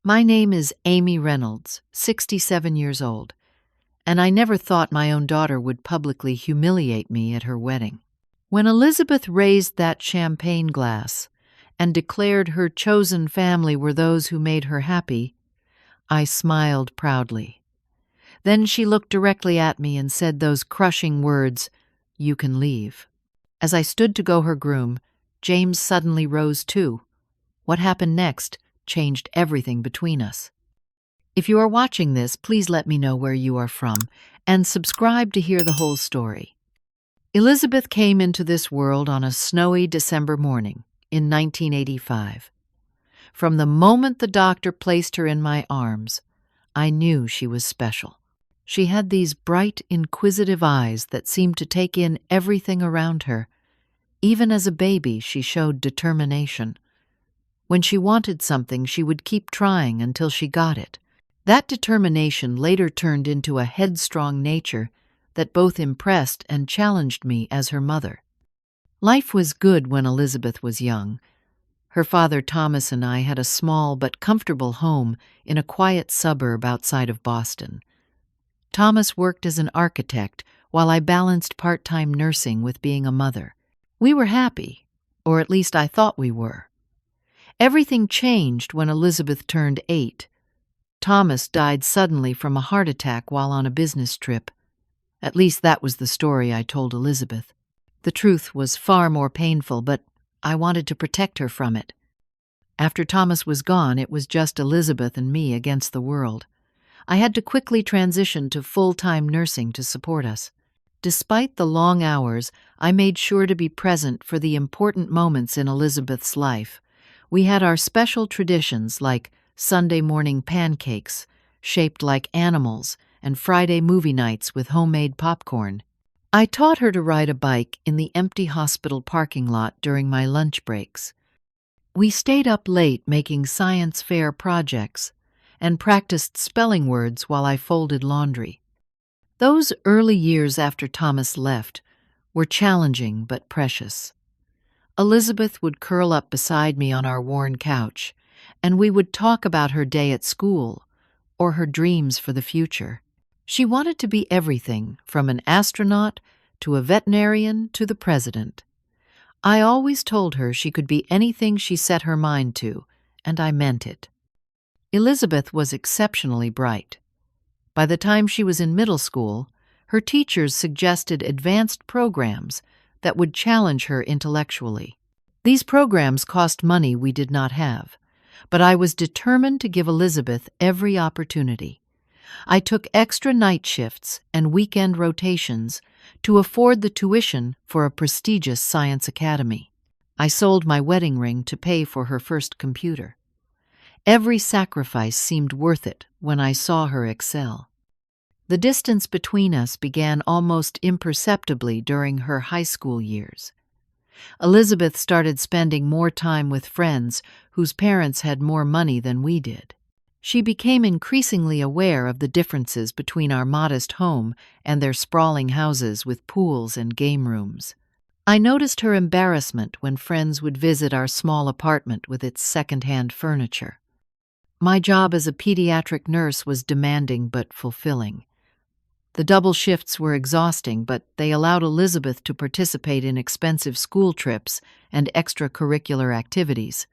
My name is Amy Reynolds, 67 years old, and I never thought my own daughter would publicly humiliate me at her wedding. When Elizabeth raised that champagne glass and declared her chosen family were those who made her happy, I smiled proudly. Then she looked directly at me and said those crushing words, "You can leave." As I stood to go her groom, James suddenly rose too. What happened next changed everything between us. If you are watching this, please let me know where you are from and subscribe to hear the whole story. Elizabeth came into this world on a snowy December morning in 1985. From the moment the doctor placed her in my arms, I knew she was special. She had these bright, inquisitive eyes that seemed to take in everything around her. Even as a baby, she showed determination. When she wanted something, she would keep trying until she got it. That determination later turned into a headstrong nature that both impressed and challenged me as her mother. Life was good when Elizabeth was young. Her father Thomas and I had a small but comfortable home in a quiet suburb outside of Boston. Thomas worked as an architect while I balanced part-time nursing with being a mother. We were happy, or at least I thought we were. Everything changed when Elizabeth turned 8. Thomas died suddenly from a heart attack while on a business trip. At least that was the story I told Elizabeth. The truth was far more painful, but I wanted to protect her from it. After Thomas was gone, it was just Elizabeth and me against the world. I had to quickly transition to full-time nursing to support us. Despite the long hours, I made sure to be present for the important moments in Elizabeth's life. We had our special traditions like Sunday morning pancakes, shaped like animals, and Friday movie nights with homemade popcorn. I taught her to ride a bike in the empty hospital parking lot during my lunch breaks. We stayed up late making science fair projects and practiced spelling words while I folded laundry. Those early years after Thomas left were challenging but precious. Elizabeth would curl up beside me on our worn couch, and we would talk about her day at school or her dreams for the future. She wanted to be everything, from an astronaut to a veterinarian to the president. I always told her she could be anything she set her mind to, and I meant it. Elizabeth was exceptionally bright. By the time she was in middle school, her teachers suggested advanced programs that would challenge her intellectually. These programs cost money we did not have, but I was determined to give Elizabeth every opportunity. I took extra night shifts and weekend rotations to afford the tuition for a prestigious science academy. I sold my wedding ring to pay for her first computer. Every sacrifice seemed worth it when I saw her excel. The distance between us began almost imperceptibly during her high school years. Elizabeth started spending more time with friends whose parents had more money than we did. She became increasingly aware of the differences between our modest home and their sprawling houses with pools and game rooms. I noticed her embarrassment when friends would visit our small apartment with its second-hand furniture. My job as a pediatric nurse was demanding but fulfilling. The double shifts were exhausting, but they allowed Elizabeth to participate in expensive school trips and extracurricular activities.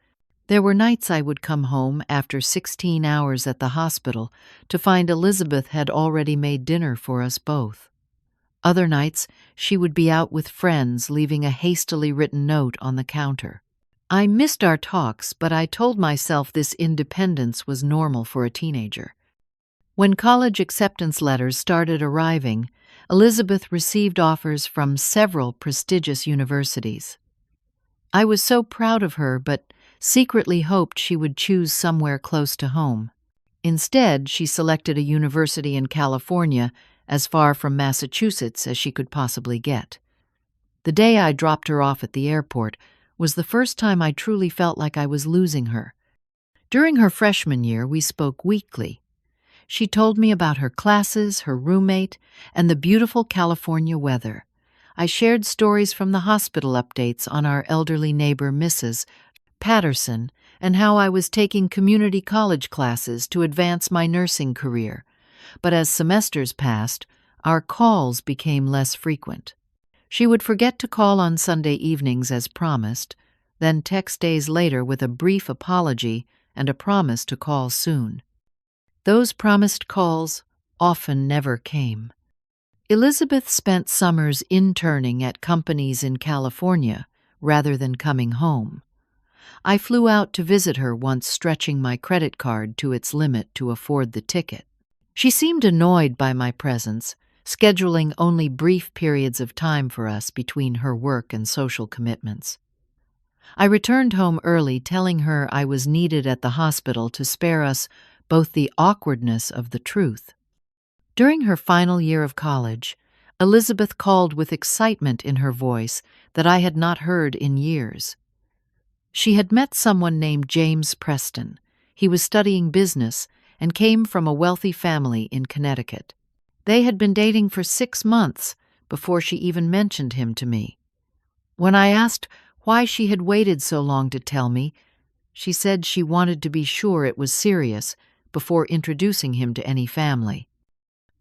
There were nights I would come home after 16 hours at the hospital to find Elizabeth had already made dinner for us both. Other nights, she would be out with friends, leaving a hastily written note on the counter. I missed our talks, but I told myself this independence was normal for a teenager. When college acceptance letters started arriving, Elizabeth received offers from several prestigious universities. I was so proud of her, but secretly hoped she would choose somewhere close to home. Instead, she selected a university in California as far from Massachusetts as she could possibly get. The day I dropped her off at the airport was the first time I truly felt like I was losing her. During her freshman year, we spoke weekly. She told me about her classes, her roommate, and the beautiful California weather. I shared stories from the hospital updates on our elderly neighbor, Mrs. Patterson, and how I was taking community college classes to advance my nursing career. But as semesters passed, our calls became less frequent. She would forget to call on Sunday evenings as promised, then text days later with a brief apology and a promise to call soon. Those promised calls often never came. Elizabeth spent summers interning at companies in California rather than coming home. I flew out to visit her once, stretching my credit card to its limit to afford the ticket. She seemed annoyed by my presence, scheduling only brief periods of time for us between her work and social commitments. I returned home early, telling her I was needed at the hospital to spare us both the awkwardness of the truth. During her final year of college, Elizabeth called with excitement in her voice that I had not heard in years. She had met someone named James Preston. He was studying business and came from a wealthy family in Connecticut. They had been dating for 6 months before she even mentioned him to me. When I asked why she had waited so long to tell me, she said she wanted to be sure it was serious before introducing him to any family.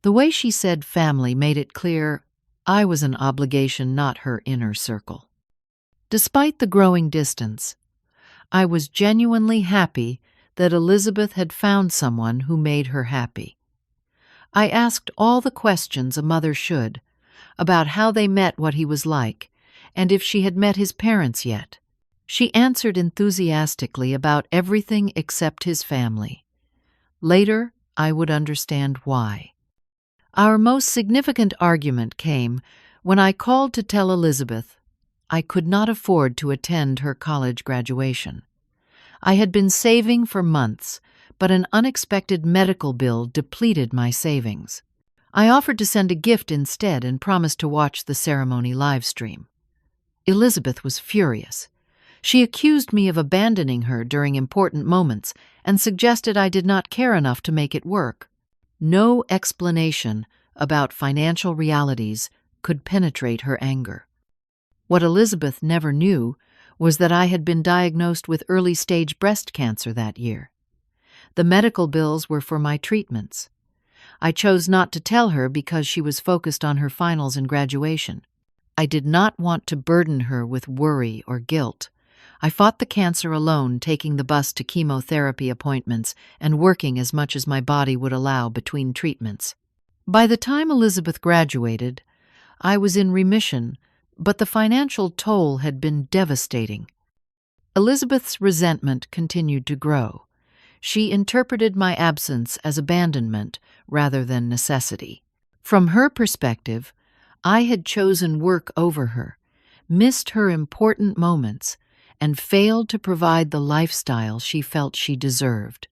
The way she said family made it clear I was an obligation, not her inner circle. Despite the growing distance, I was genuinely happy that Elizabeth had found someone who made her happy. I asked all the questions a mother should about how they met, what he was like, and if she had met his parents yet. She answered enthusiastically about everything except his family. Later, I would understand why. Our most significant argument came when I called to tell Elizabeth I could not afford to attend her college graduation. I had been saving for months, but an unexpected medical bill depleted my savings. I offered to send a gift instead and promised to watch the ceremony live stream. Elizabeth was furious. She accused me of abandoning her during important moments and suggested I did not care enough to make it work. No explanation about financial realities could penetrate her anger. What Elizabeth never knew was that I had been diagnosed with early-stage breast cancer that year. The medical bills were for my treatments. I chose not to tell her because she was focused on her finals and graduation. I did not want to burden her with worry or guilt. I fought the cancer alone, taking the bus to chemotherapy appointments and working as much as my body would allow between treatments. By the time Elizabeth graduated, I was in remission, but the financial toll had been devastating. Elizabeth's resentment continued to grow. She interpreted my absence as abandonment rather than necessity. From her perspective, I had chosen work over her, missed her important moments, and failed to provide the lifestyle she felt she deserved.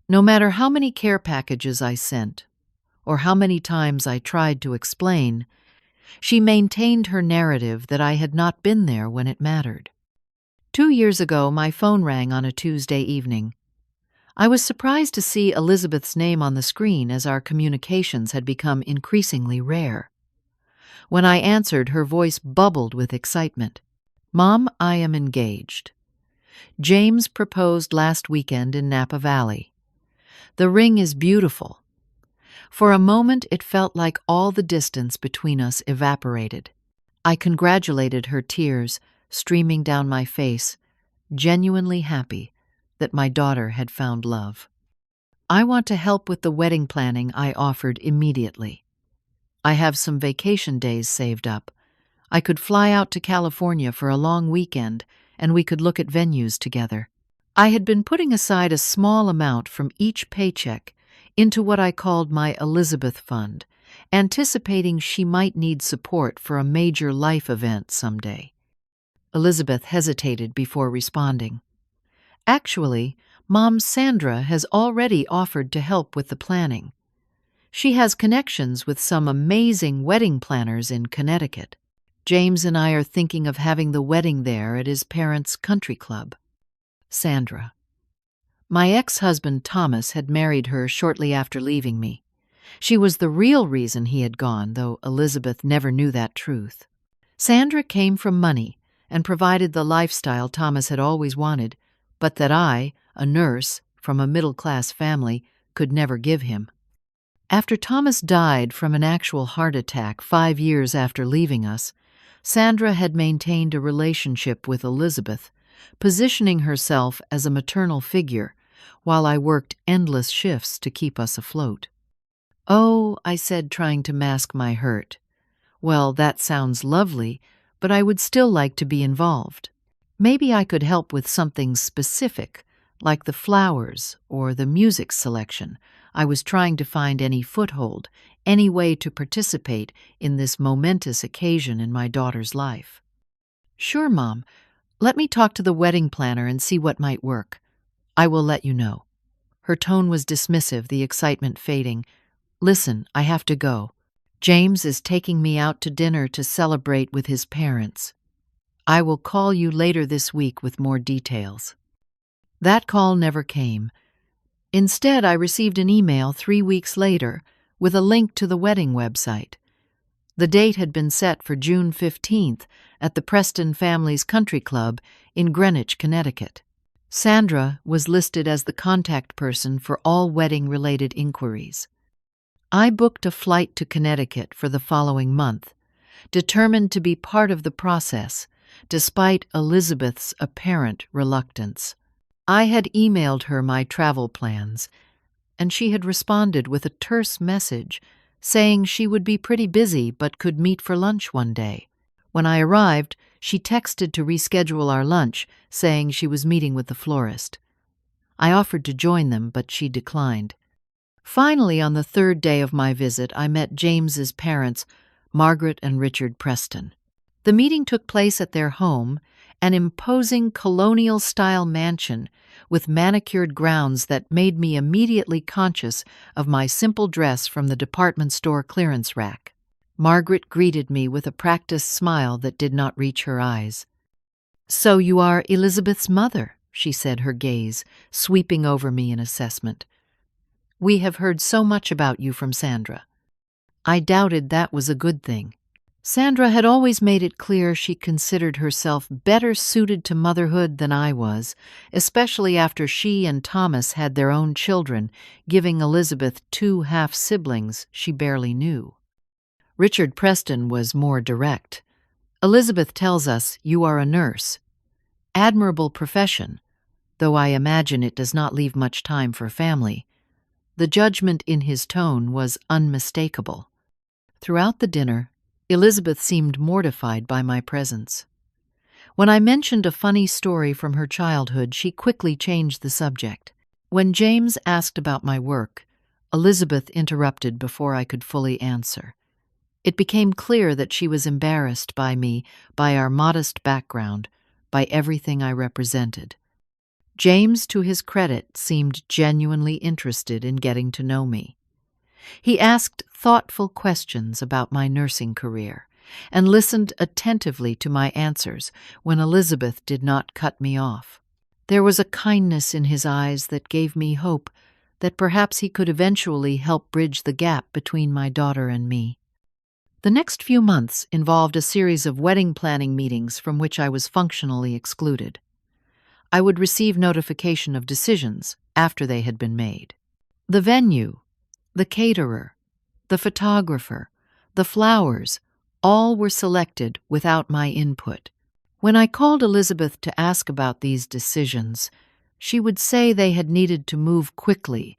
No matter how many care packages I sent, or how many times I tried to explain, she maintained her narrative that I had not been there when it mattered. 2 years ago, my phone rang on a Tuesday evening. I was surprised to see Elizabeth's name on the screen as our communications had become increasingly rare. When I answered, her voice bubbled with excitement. "Mom, I am engaged. James proposed last weekend in Napa Valley. The ring is beautiful." For a moment, it felt like all the distance between us evaporated. I congratulated her, tears streaming down my face, genuinely happy that my daughter had found love. "I want to help with the wedding planning," I offered immediately. "I have some vacation days saved up. I could fly out to California for a long weekend, and we could look at venues together." I had been putting aside a small amount from each paycheck into what I called my Elizabeth Fund, anticipating she might need support for a major life event someday. Elizabeth hesitated before responding. "Actually, Mom, Sandra has already offered to help with the planning. She has connections with some amazing wedding planners in Connecticut. James and I are thinking of having the wedding there at his parents' country club." Sandra. My ex-husband Thomas had married her shortly after leaving me. She was the real reason he had gone, though Elizabeth never knew that truth. Sandra came from money and provided the lifestyle Thomas had always wanted, but that I, a nurse from a middle-class family, could never give him. After Thomas died from an actual heart attack 5 years after leaving us, Sandra had maintained a relationship with Elizabeth, positioning herself as a maternal figure, while I worked endless shifts to keep us afloat. "Oh," I said, trying to mask my hurt. "Well, that sounds lovely, but I would still like to be involved. Maybe I could help with something specific, like the flowers or the music selection." I was trying to find any foothold, any way to participate in this momentous occasion in my daughter's life. "Sure, Mom. Let me talk to the wedding planner and see what might work. I will let you know." Her tone was dismissive, the excitement fading. "Listen, I have to go. James is taking me out to dinner to celebrate with his parents. I will call you later this week with more details." That call never came. Instead, I received an email 3 weeks later with a link to the wedding website. The date had been set for June 15th at the Preston Family's Country Club in Greenwich, Connecticut. Sandra was listed as the contact person for all wedding-related inquiries. I booked a flight to Connecticut for the following month, determined to be part of the process, despite Elizabeth's apparent reluctance. I had emailed her my travel plans, and she had responded with a terse message saying she would be pretty busy but could meet for lunch one day. When I arrived, she texted to reschedule our lunch, saying she was meeting with the florist. I offered to join them, but she declined. Finally, on the 3rd day of my visit, I met James's parents, Margaret and Richard Preston. The meeting took place at their home, an imposing colonial-style mansion with manicured grounds that made me immediately conscious of my simple dress from the department store clearance rack. Margaret greeted me with a practiced smile that did not reach her eyes. "So you are Elizabeth's mother," she said, her gaze sweeping over me in assessment. "We have heard so much about you from Sandra." I doubted that was a good thing. Sandra had always made it clear she considered herself better suited to motherhood than I was, especially after she and Thomas had their own children, giving Elizabeth 2 half-siblings she barely knew. Richard Preston was more direct. "Elizabeth tells us you are a nurse. Admirable profession, though I imagine it does not leave much time for family." The judgment in his tone was unmistakable. Throughout the dinner, Elizabeth seemed mortified by my presence. When I mentioned a funny story from her childhood, she quickly changed the subject. When James asked about my work, Elizabeth interrupted before I could fully answer. It became clear that she was embarrassed by me, by our modest background, by everything I represented. James, to his credit, seemed genuinely interested in getting to know me. He asked thoughtful questions about my nursing career and listened attentively to my answers when Elizabeth did not cut me off. There was a kindness in his eyes that gave me hope that perhaps he could eventually help bridge the gap between my daughter and me. The next few months involved a series of wedding planning meetings from which I was functionally excluded. I would receive notification of decisions after they had been made. The venue, the caterer, the photographer, the flowers, all were selected without my input. When I called Elizabeth to ask about these decisions, she would say they had needed to move quickly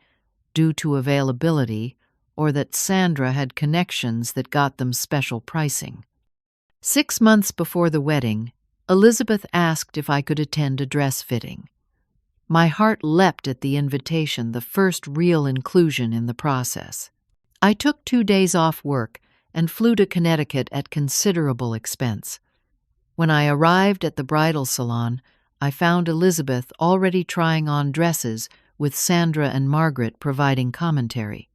due to availability, or that Sandra had connections that got them special pricing. 6 months before the wedding, Elizabeth asked if I could attend a dress fitting. My heart leapt at the invitation, the first real inclusion in the process. I took 2 days off work and flew to Connecticut at considerable expense. When I arrived at the bridal salon, I found Elizabeth already trying on dresses, with Sandra and Margaret providing commentary.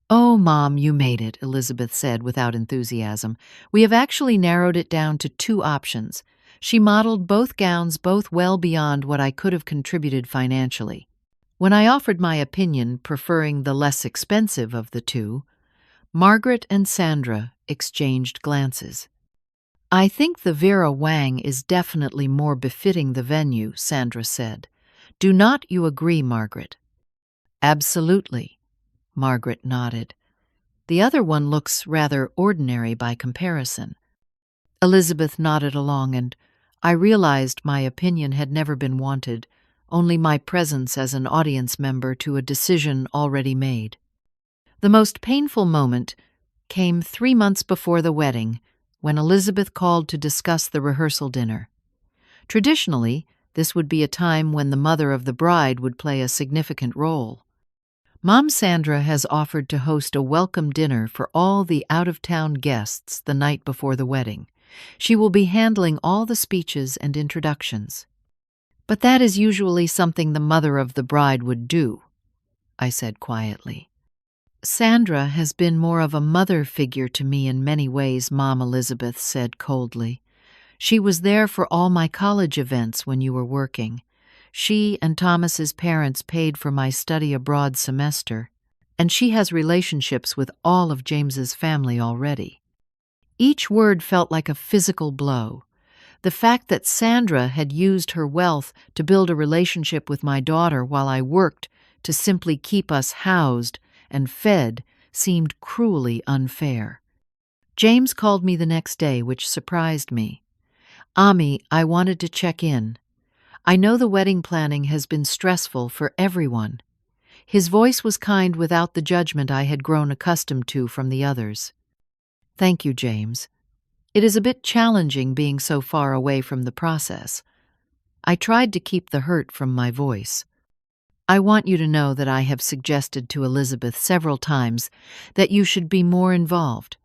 "Oh, Mom, you made it," Elizabeth said without enthusiasm. "We have actually narrowed it down to 2 options. She modeled both gowns, both well beyond what I could have contributed financially." When I offered my opinion, preferring the less expensive of the 2, Margaret and Sandra exchanged glances. "I think the Vera Wang is definitely more befitting the venue," Sandra said. Do not you agree, Margaret?" "Absolutely," Margaret nodded. "The other one looks rather ordinary by comparison." Elizabeth nodded along, and I realized my opinion had never been wanted, only my presence as an audience member to a decision already made. The most painful moment came 3 months before the wedding, when Elizabeth called to discuss the rehearsal dinner. Traditionally, this would be a time when the mother of the bride would play a significant role. Mom Sandra has offered to host a welcome dinner for all the out-of-town guests the night before the wedding. She will be handling all the speeches and introductions. "But that is usually something the mother of the bride would do," I said quietly. "Sandra has been more of a mother figure to me in many ways," Mom Elizabeth said coldly. "She was there for all my college events when you were working. She and Thomas's parents paid for my study abroad semester, and she has relationships with all of James's family already." Each word felt like a physical blow. The fact that Sandra had used her wealth to build a relationship with my daughter while I worked to simply keep us housed and fed seemed cruelly unfair. James called me the next day, which surprised me. "Ami, I wanted to check in. I know the wedding planning has been stressful for everyone." His voice was kind without the judgment I had grown accustomed to from the others. "Thank you, James. It is a bit challenging being so far away from the process." I tried to keep the hurt from my voice. "I want you to know that I have suggested to Elizabeth several times that you should be more involved.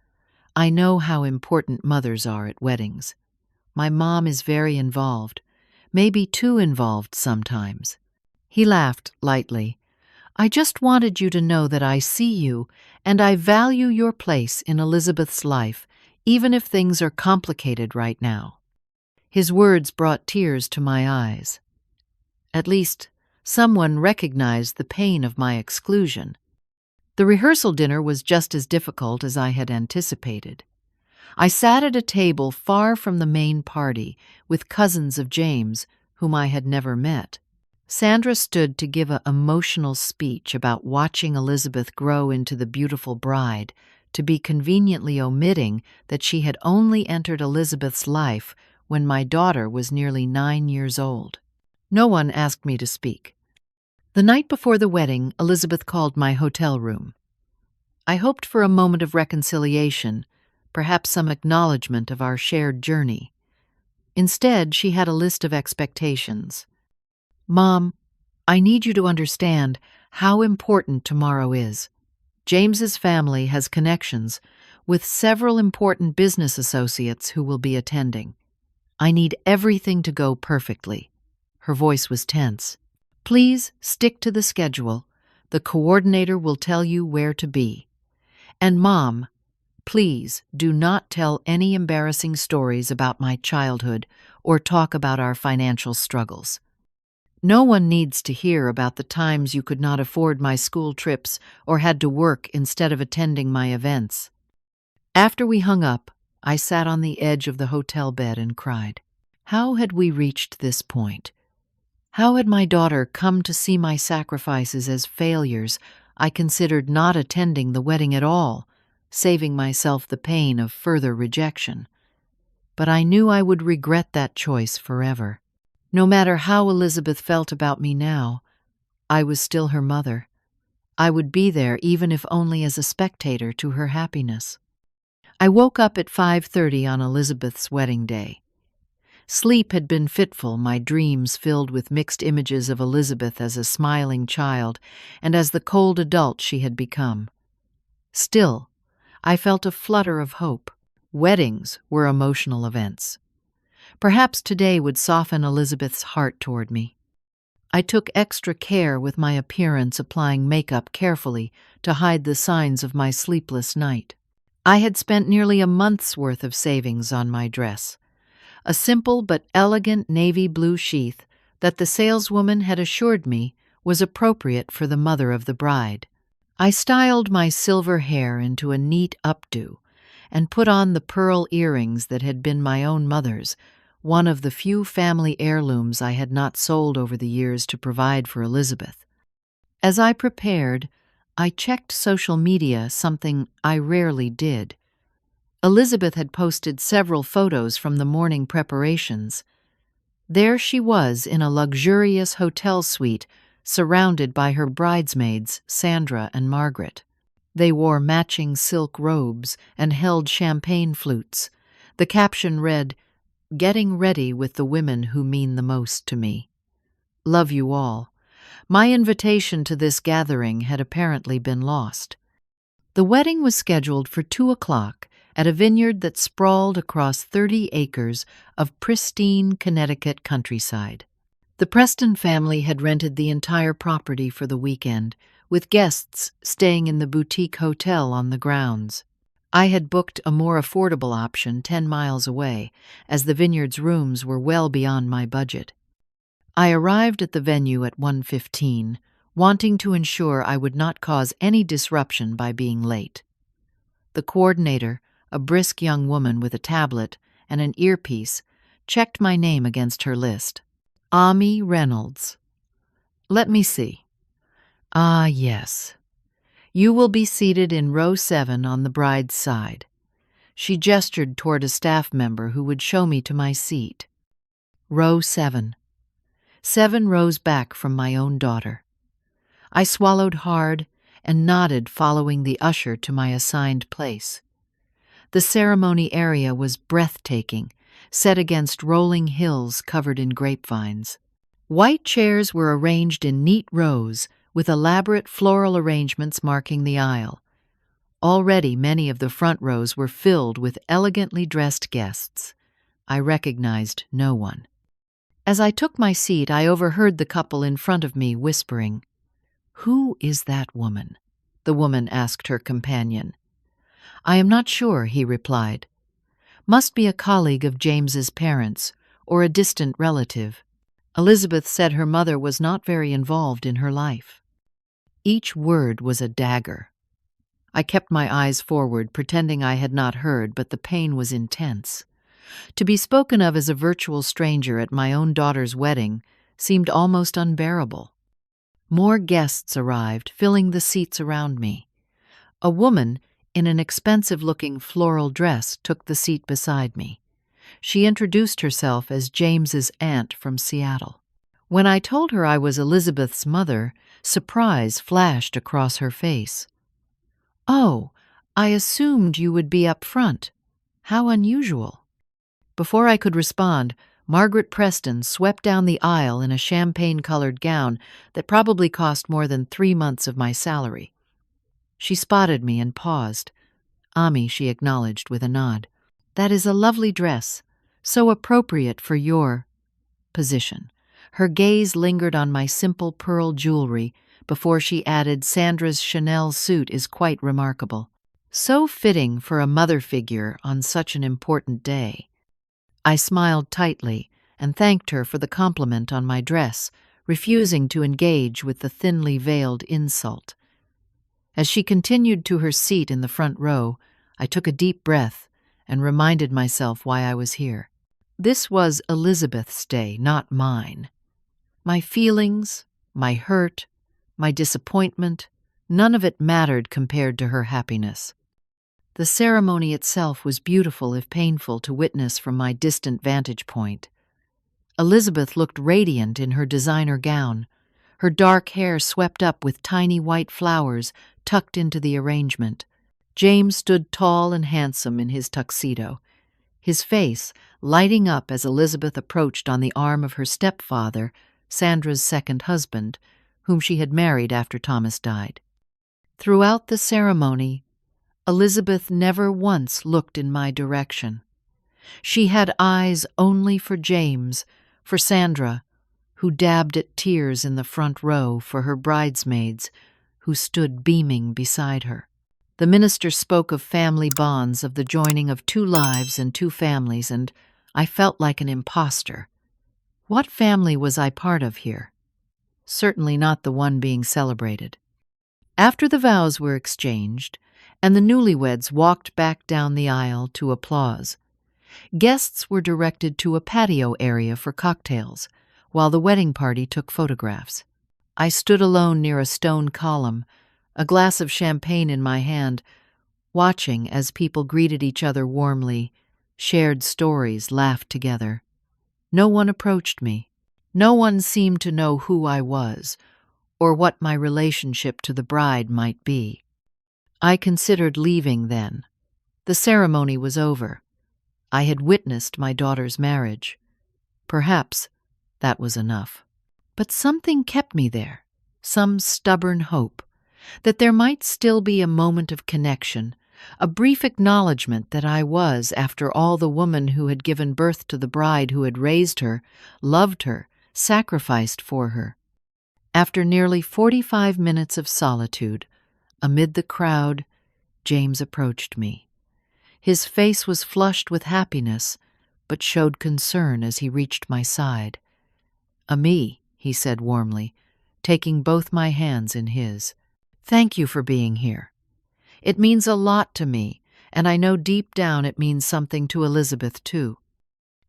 I know how important mothers are at weddings. My mom is very involved, maybe too involved sometimes." He laughed lightly. "I just wanted you to know that I see you, and I value your place in Elizabeth's life, even if things are complicated right now." His words brought tears to my eyes. At least, someone recognized the pain of my exclusion. The rehearsal dinner was just as difficult as I had anticipated. I sat at a table far from the main party, with cousins of James, whom I had never met. Sandra stood to give an emotional speech about watching Elizabeth grow into the beautiful bride, to be conveniently omitting that she had only entered Elizabeth's life when my daughter was nearly 9 years old. No one asked me to speak. The night before the wedding, Elizabeth called my hotel room. I hoped for a moment of reconciliation, perhaps some acknowledgement of our shared journey. Instead, she had a list of expectations. "Mom, I need you to understand how important tomorrow is. James's family has connections with several important business associates who will be attending. I need everything to go perfectly." Her voice was tense. "Please stick to the schedule. The coordinator will tell you where to be. And Mom, please do not tell any embarrassing stories about my childhood or talk about our financial struggles. No one needs to hear about the times you could not afford my school trips or had to work instead of attending my events." After we hung up, I sat on the edge of the hotel bed and cried. How had we reached this point? How had my daughter come to see my sacrifices as failures? I considered not attending the wedding at all, saving myself the pain of further rejection. But I knew I would regret that choice forever. No matter how Elizabeth felt about me now, I was still her mother. I would be there even if only as a spectator to her happiness. I woke up at 5:30 on Elizabeth's wedding day. Sleep had been fitful, my dreams filled with mixed images of Elizabeth as a smiling child and as the cold adult she had become. Still, I felt a flutter of hope. Weddings were emotional events. Perhaps today would soften Elizabeth's heart toward me. I took extra care with my appearance, applying makeup carefully to hide the signs of my sleepless night. I had spent nearly a month's worth of savings on my dress, a simple but elegant navy blue sheath that the saleswoman had assured me was appropriate for the mother of the bride. I styled my silver hair into a neat updo and put on the pearl earrings that had been my own mother's, one of the few family heirlooms I had not sold over the years to provide for Elizabeth. As I prepared, I checked social media, something I rarely did. Elizabeth had posted several photos from the morning preparations. There she was in a luxurious hotel suite, surrounded by her bridesmaids, Sandra and Margaret. They wore matching silk robes and held champagne flutes. The caption read, "Getting ready with the women who mean the most to me. Love you all." My invitation to this gathering had apparently been lost. The wedding was scheduled for 2 o'clock at a vineyard that sprawled across 30 acres of pristine Connecticut countryside. The Preston family had rented the entire property for the weekend, with guests staying in the boutique hotel on the grounds. I had booked a more affordable option 10 miles away, as the vineyard's rooms were well beyond my budget. I arrived at the venue at 1:15, wanting to ensure I would not cause any disruption by being late. The coordinator, a brisk young woman with a tablet and an earpiece, checked my name against her list. Ami Reynolds. Let me see. Ah, yes. You will be seated in row 7 on the bride's side. She gestured toward a staff member who would show me to my seat. Row 7. 7 rows back from my own daughter. I swallowed hard and nodded, following the usher to my assigned place. The ceremony area was breathtaking, set against rolling hills covered in grapevines. White chairs were arranged in neat rows, with elaborate floral arrangements marking the aisle. Already many of the front rows were filled with elegantly dressed guests. I recognized no one. As I took my seat, I overheard the couple in front of me whispering. "Who is that woman?" the woman asked her companion. "I am not sure," he replied. "Must be a colleague of James's parents, or a distant relative. Elizabeth said her mother was not very involved in her life." Each word was a dagger. I kept my eyes forward, pretending I had not heard, but the pain was intense. To be spoken of as a virtual stranger at my own daughter's wedding seemed almost unbearable. More guests arrived, filling the seats around me. A woman in an expensive-looking floral dress took the seat beside me. She introduced herself as James's aunt from Seattle. When I told her I was Elizabeth's mother, surprise flashed across her face. "Oh, I assumed you would be up front. How unusual." Before I could respond, Margaret Preston swept down the aisle in a champagne-colored gown that probably cost more than 3 months of my salary. She spotted me and paused. "Ami," she acknowledged with a nod. "That is a lovely dress, so appropriate for your position." Her gaze lingered on my simple pearl jewelry before she added, "Sandra's Chanel suit is quite remarkable. So fitting for a mother figure on such an important day." I smiled tightly and thanked her for the compliment on my dress, refusing to engage with the thinly veiled insult. As she continued to her seat in the front row, I took a deep breath and reminded myself why I was here. This was Elizabeth's day, not mine. My feelings, my hurt, my disappointment, none of it mattered compared to her happiness. The ceremony itself was beautiful, if painful, to witness from my distant vantage point. Elizabeth looked radiant in her designer gown, her dark hair swept up with tiny white flowers tucked into the arrangement. James stood tall and handsome in his tuxedo, his face lighting up as Elizabeth approached on the arm of her stepfather, Sandra's second husband, whom she had married after Thomas died. Throughout the ceremony, Elizabeth never once looked in my direction. She had eyes only for James, for Sandra, who dabbed at tears in the front row, for her bridesmaids, who stood beaming beside her. The minister spoke of family bonds, of the joining of 2 lives and 2 families, and I felt like an imposter. What family was I part of here? Certainly not the one being celebrated. After the vows were exchanged, and the newlyweds walked back down the aisle to applause, Guests were directed to a patio area for cocktails, while the wedding party took photographs. I stood alone near a stone column, a glass of champagne in my hand, watching as people greeted each other warmly, shared stories, laughed together. No one approached me. No one seemed to know who I was, or what my relationship to the bride might be. I considered leaving then. The ceremony was over. I had witnessed my daughter's marriage. Perhaps that was enough. But something kept me there, some stubborn hope, that there might still be a moment of connection, a brief acknowledgement that I was, after all, the woman who had given birth to the bride who had raised her, loved her, sacrificed for her. After nearly 45 minutes of solitude, amid the crowd, James approached me. His face was flushed with happiness, but showed concern as he reached my side. "Ami," he said warmly, taking both my hands in his. "Thank you for being here. It means a lot to me, and I know deep down it means something to Elizabeth, too."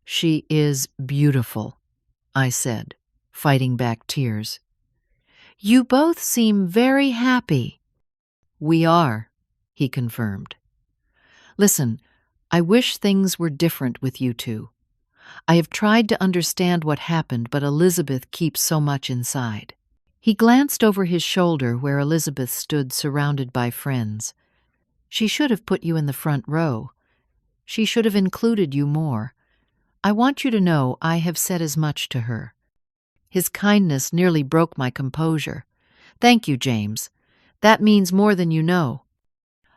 "She is beautiful," I said, fighting back tears. "You both seem very happy." "We are," he confirmed. "Listen, I wish things were different with you two. I have tried to understand what happened, but Elizabeth keeps so much inside." He glanced over his shoulder where Elizabeth stood surrounded by friends. "She should have put you in the front row. She should have included you more. I want you to know I have said as much to her." His kindness nearly broke my composure. "Thank you, James. That means more than you know."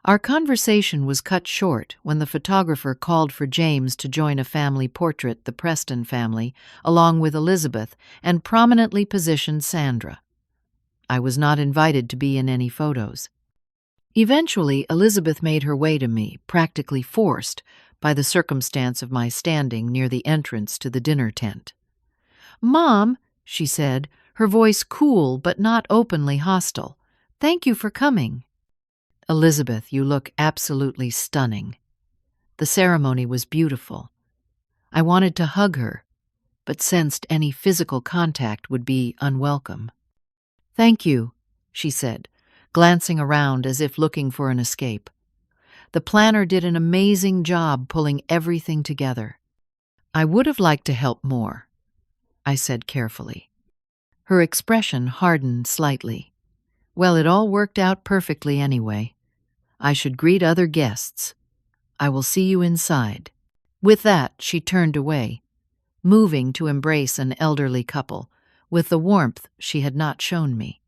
Our conversation was cut short when the photographer called for James to join a family portrait, the Preston family, along with Elizabeth, and prominently positioned Sandra. I was not invited to be in any photos. Eventually, Elizabeth made her way to me, practically forced by the circumstance of my standing near the entrance to the dinner tent. "Mom," she said, her voice cool but not openly hostile, "thank you for coming." "Elizabeth, you look absolutely stunning." The ceremony was beautiful. I wanted to hug her, but sensed any physical contact would be unwelcome. "Thank you," she said, glancing around as if looking for an escape. "The planner did an amazing job pulling everything together." "I would have liked to help more," I said carefully. Her expression hardened slightly. "Well, it all worked out perfectly anyway. I should greet other guests. I will see you inside." With that, she turned away, moving to embrace an elderly couple, with the warmth she had not shown me.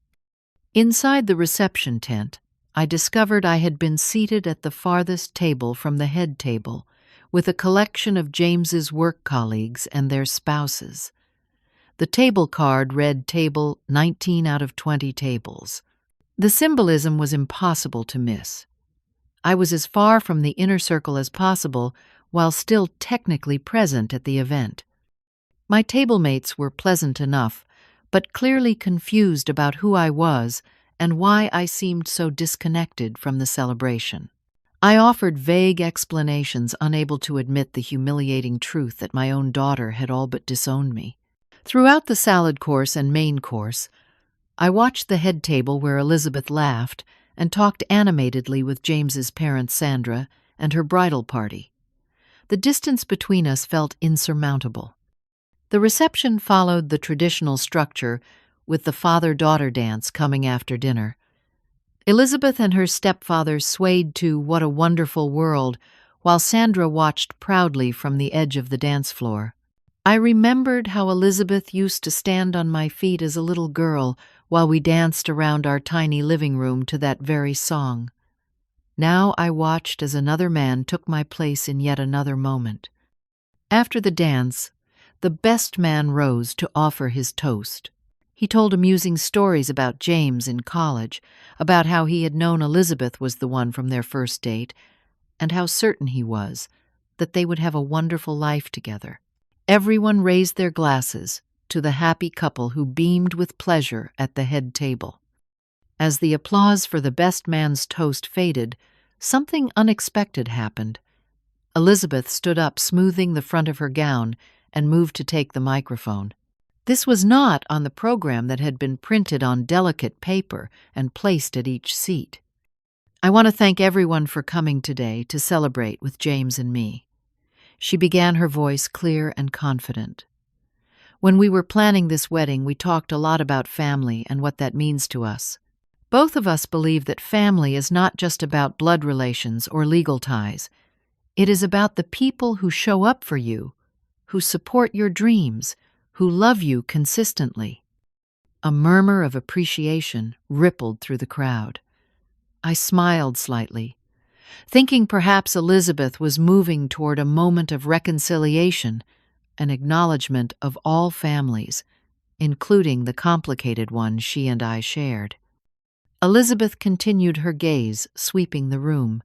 Inside the reception tent, I discovered I had been seated at the farthest table from the head table, with a collection of James's work colleagues and their spouses. The table card read table 19 out of 20 tables. The symbolism was impossible to miss. I was as far from the inner circle as possible while still technically present at the event. My tablemates were pleasant enough, but clearly confused about who I was and why I seemed so disconnected from the celebration. I offered vague explanations, unable to admit the humiliating truth that my own daughter had all but disowned me. Throughout the salad course and main course, I watched the head table where Elizabeth laughed and talked animatedly with James's parents, Sandra, and her bridal party. The distance between us felt insurmountable. The reception followed the traditional structure, with the father-daughter dance coming after dinner. Elizabeth and her stepfather swayed to "What a Wonderful World," while Sandra watched proudly from the edge of the dance floor. I remembered how Elizabeth used to stand on my feet as a little girl while we danced around our tiny living room to that very song. Now I watched as another man took my place in yet another moment. After the dance, the best man rose to offer his toast. He told amusing stories about James in college, about how he had known Elizabeth was the one from their first date, and how certain he was that they would have a wonderful life together. Everyone raised their glasses to the happy couple who beamed with pleasure at the head table. As the applause for the best man's toast faded, something unexpected happened. Elizabeth stood up, smoothing the front of her gown, and moved to take the microphone. This was not on the program that had been printed on delicate paper and placed at each seat. "I want to thank everyone for coming today to celebrate with James and me." She began, her voice clear and confident. "When we were planning this wedding, we talked a lot about family and what that means to us. Both of us believe that family is not just about blood relations or legal ties. It is about the people who show up for you, who support your dreams, who love you consistently." A murmur of appreciation rippled through the crowd. I smiled slightly, thinking perhaps Elizabeth was moving toward a moment of reconciliation, an acknowledgement of all families, including the complicated one she and I shared. Elizabeth continued her gaze, sweeping the room.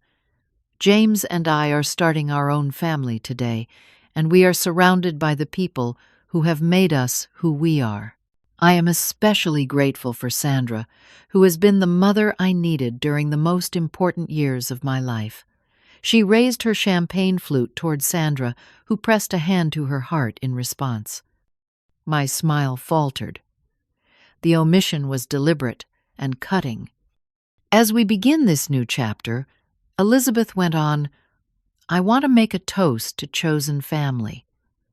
"James and I are starting our own family today, and we are surrounded by the people who have made us who we are. I am especially grateful for Sandra, who has been the mother I needed during the most important years of my life." She raised her champagne flute toward Sandra, who pressed a hand to her heart in response. My smile faltered. The omission was deliberate and cutting. "As we begin this new chapter," Elizabeth went on, "I want to make a toast to chosen family,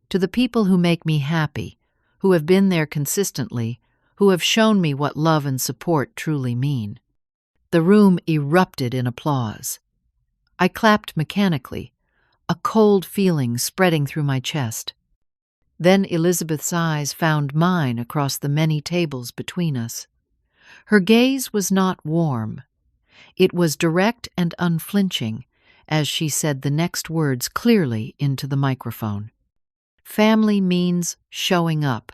to the people who make me happy, who have been there consistently, who have shown me what love and support truly mean." The room erupted in applause. I clapped mechanically, a cold feeling spreading through my chest. Then Elizabeth's eyes found mine across the many tables between us. Her gaze was not warm. It was direct and unflinching as she said the next words clearly into the microphone. "Family means showing up.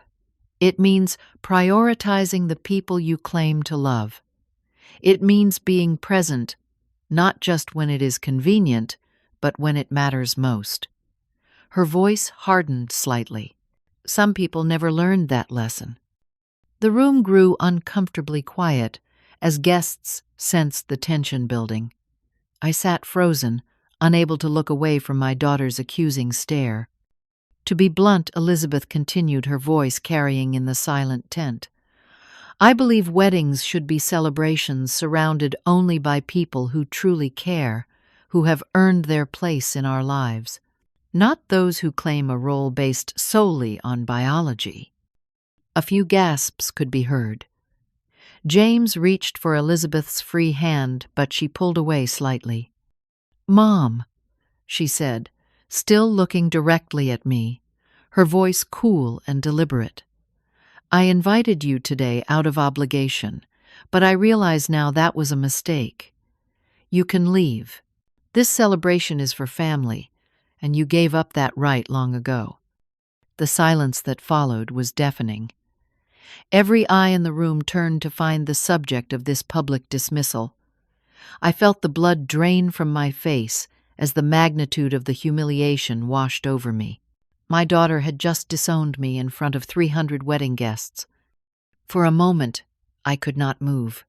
It means prioritizing the people you claim to love. It means being present, not just when it is convenient, but when it matters most." Her voice hardened slightly. Some people never learned that lesson. The room grew uncomfortably quiet as guests sensed the tension building. I sat frozen, unable to look away from my daughter's accusing stare. To be blunt, Elizabeth continued, her voice carrying in the silent tent. "I believe weddings should be celebrations surrounded only by people who truly care, who have earned their place in our lives, not those who claim a role based solely on biology." A few gasps could be heard. James reached for Elizabeth's free hand, but she pulled away slightly. "Mom," she said, still looking directly at me, her voice cool and deliberate. "I invited you today out of obligation, but I realize now that was a mistake. You can leave. This celebration is for family, and you gave up that right long ago." The silence that followed was deafening. Every eye in the room turned to find the subject of this public dismissal. I felt the blood drain from my face as the magnitude of the humiliation washed over me. My daughter had just disowned me in front of 300 wedding guests. For a moment, I could not move.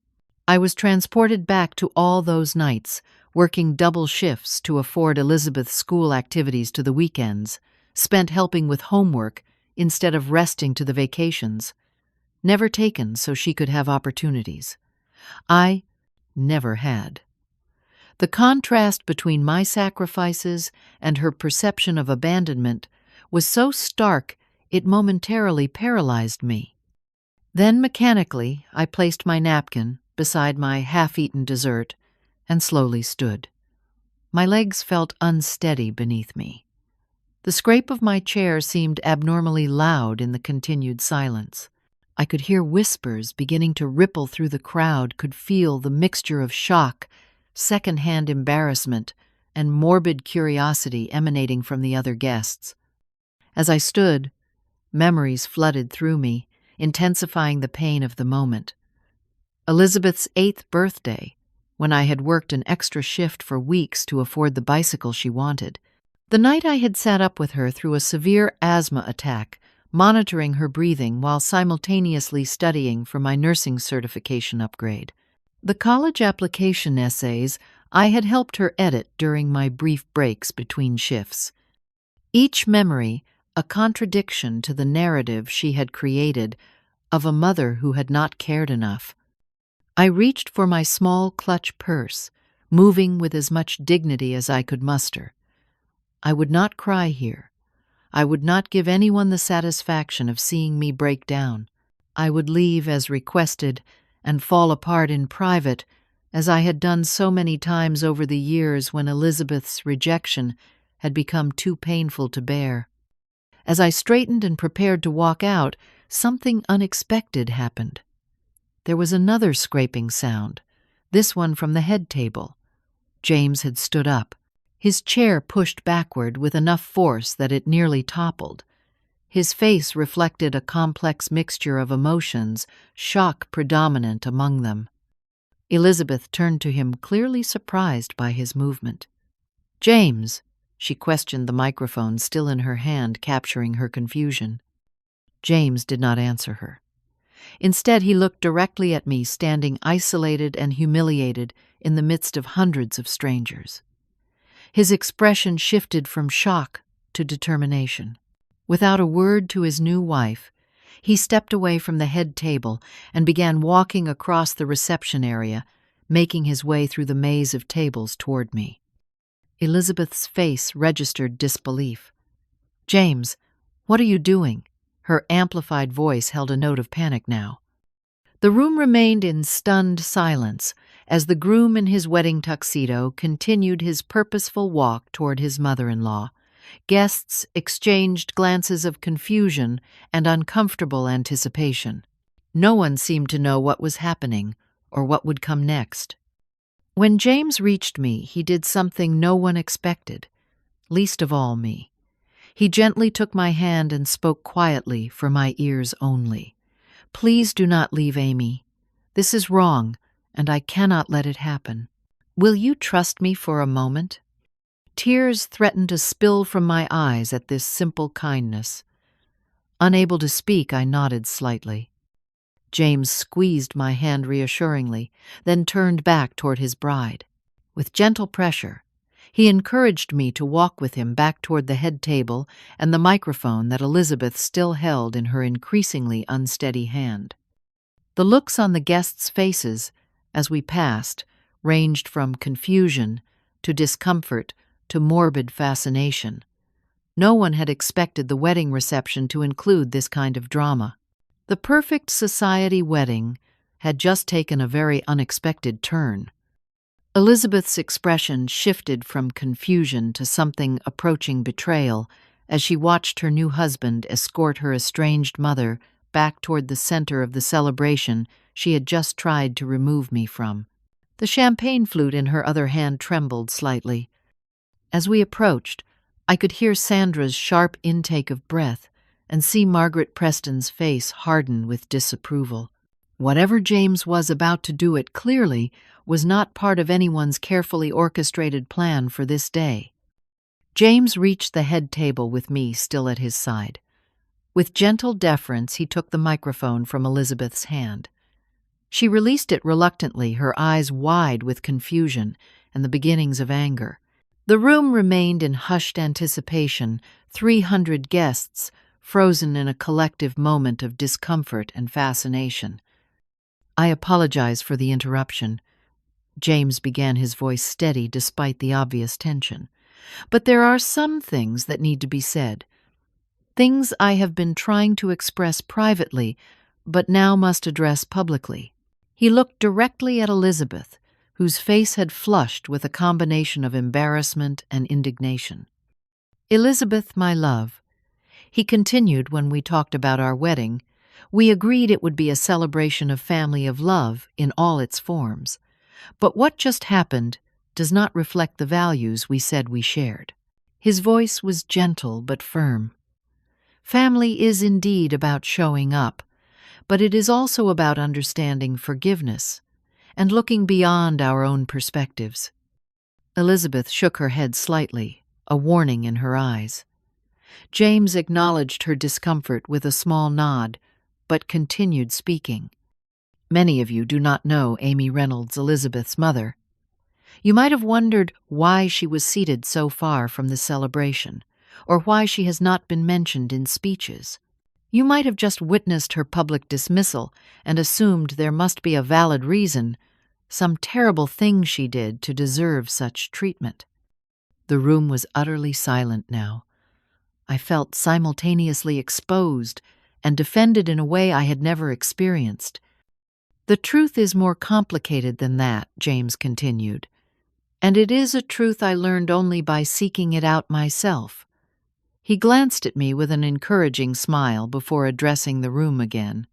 I was transported back to all those nights, working double shifts to afford Elizabeth's school activities to the weekends, spent helping with homework instead of resting to the vacations, never taken so she could have opportunities. I never had. The contrast between my sacrifices and her perception of abandonment was so stark it momentarily paralyzed me. Then mechanically I placed my napkin beside my half-eaten dessert and slowly stood. My legs felt unsteady beneath me. The scrape of my chair seemed abnormally loud in the continued silence. I could hear whispers beginning to ripple through the crowd, could feel the mixture of shock, second-hand embarrassment, and morbid curiosity emanating from the other guests. As I stood, memories flooded through me, intensifying the pain of the moment. Elizabeth's 8th birthday, when I had worked an extra shift for weeks to afford the bicycle she wanted. The night I had sat up with her through a severe asthma attack, monitoring her breathing while simultaneously studying for my nursing certification upgrade. The college application essays I had helped her edit during my brief breaks between shifts. Each memory a contradiction to the narrative she had created of a mother who had not cared enough. I reached for my small clutch purse, moving with as much dignity as I could muster. I would not cry here. I would not give anyone the satisfaction of seeing me break down. I would leave as requested and fall apart in private, as I had done so many times over the years when Elizabeth's rejection had become too painful to bear. As I straightened and prepared to walk out, something unexpected happened. There was another scraping sound, this one from the head table. James had stood up, his chair pushed backward with enough force that it nearly toppled. His face reflected a complex mixture of emotions, shock predominant among them. Elizabeth turned to him, clearly surprised by his movement. "James," she questioned, the microphone still in her hand, capturing her confusion. James did not answer her. Instead, he looked directly at me, standing isolated and humiliated in the midst of hundreds of strangers. His expression shifted from shock to determination. Without a word to his new wife, he stepped away from the head table and began walking across the reception area, making his way through the maze of tables toward me. Elizabeth's face registered disbelief. "James, what are you doing?" Her amplified voice held a note of panic now. The room remained in stunned silence as the groom in his wedding tuxedo continued his purposeful walk toward his mother-in-law. Guests exchanged glances of confusion and uncomfortable anticipation. No one seemed to know what was happening or what would come next. When James reached me, he did something no one expected, least of all me. He gently took my hand and spoke quietly for my ears only. "Please do not leave, Amy. This is wrong, and I cannot let it happen. Will you trust me for a moment?" Tears threatened to spill from my eyes at this simple kindness. Unable to speak, I nodded slightly. James squeezed my hand reassuringly, then turned back toward his bride. With gentle pressure, he encouraged me to walk with him back toward the head table and the microphone that Elizabeth still held in her increasingly unsteady hand. The looks on the guests' faces as we passed ranged from confusion to discomfort to morbid fascination. No one had expected the wedding reception to include this kind of drama. The perfect society wedding had just taken a very unexpected turn. Elizabeth's expression shifted from confusion to something approaching betrayal as she watched her new husband escort her estranged mother back toward the center of the celebration she had just tried to remove me from. The champagne flute in her other hand trembled slightly. As we approached, I could hear Sandra's sharp intake of breath and see Margaret Preston's face harden with disapproval. Whatever James was about to do, it clearly was not part of anyone's carefully orchestrated plan for this day. James reached the head table with me still at his side. With gentle deference, he took the microphone from Elizabeth's hand. She released it reluctantly, her eyes wide with confusion and the beginnings of anger. The room remained in hushed anticipation, 300 guests frozen in a collective moment of discomfort and fascination. "I apologize for the interruption." James began, his voice steady despite the obvious tension. "But there are some things that need to be said. Things I have been trying to express privately, but now must address publicly." He looked directly at Elizabeth, whose face had flushed with a combination of embarrassment and indignation. "Elizabeth, my love," he continued when we talked about our wedding, "we agreed it would be a celebration of family of love in all its forms. But what just happened does not reflect the values we said we shared." His voice was gentle but firm. Family is indeed about showing up, but it is also about understanding forgiveness and looking beyond our own perspectives. Elizabeth shook her head slightly, a warning in her eyes. James acknowledged her discomfort with a small nod, but continued speaking. "Many of you do not know Amy Reynolds, Elizabeth's mother. You might have wondered why she was seated so far from the celebration, or why she has not been mentioned in speeches. You might have just witnessed her public dismissal and assumed there must be a valid reason, some terrible thing she did to deserve such treatment. The room was utterly silent now. I felt simultaneously exposed and defended in a way I had never experienced. The truth is more complicated than that, James continued, and it is a truth I learned only by seeking it out myself. He glanced at me with an encouraging smile before addressing the room again.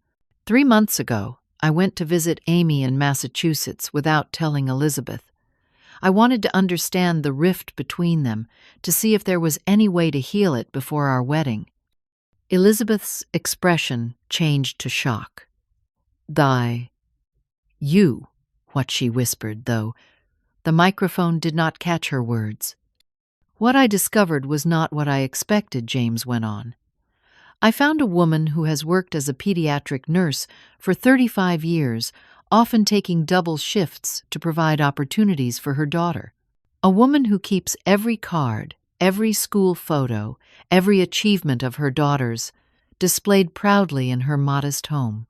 3 months ago, I went to visit Amy in Massachusetts without telling Elizabeth. I wanted to understand the rift between them, to see if there was any way to heal it before our wedding. Elizabeth's expression changed to shock. You, what she whispered, though. The microphone did not catch her words. What I discovered was not what I expected, James went on. I found a woman who has worked as a pediatric nurse for 35 years, often taking double shifts to provide opportunities for her daughter. A woman who keeps every card, every school photo, every achievement of her daughters displayed proudly in her modest home.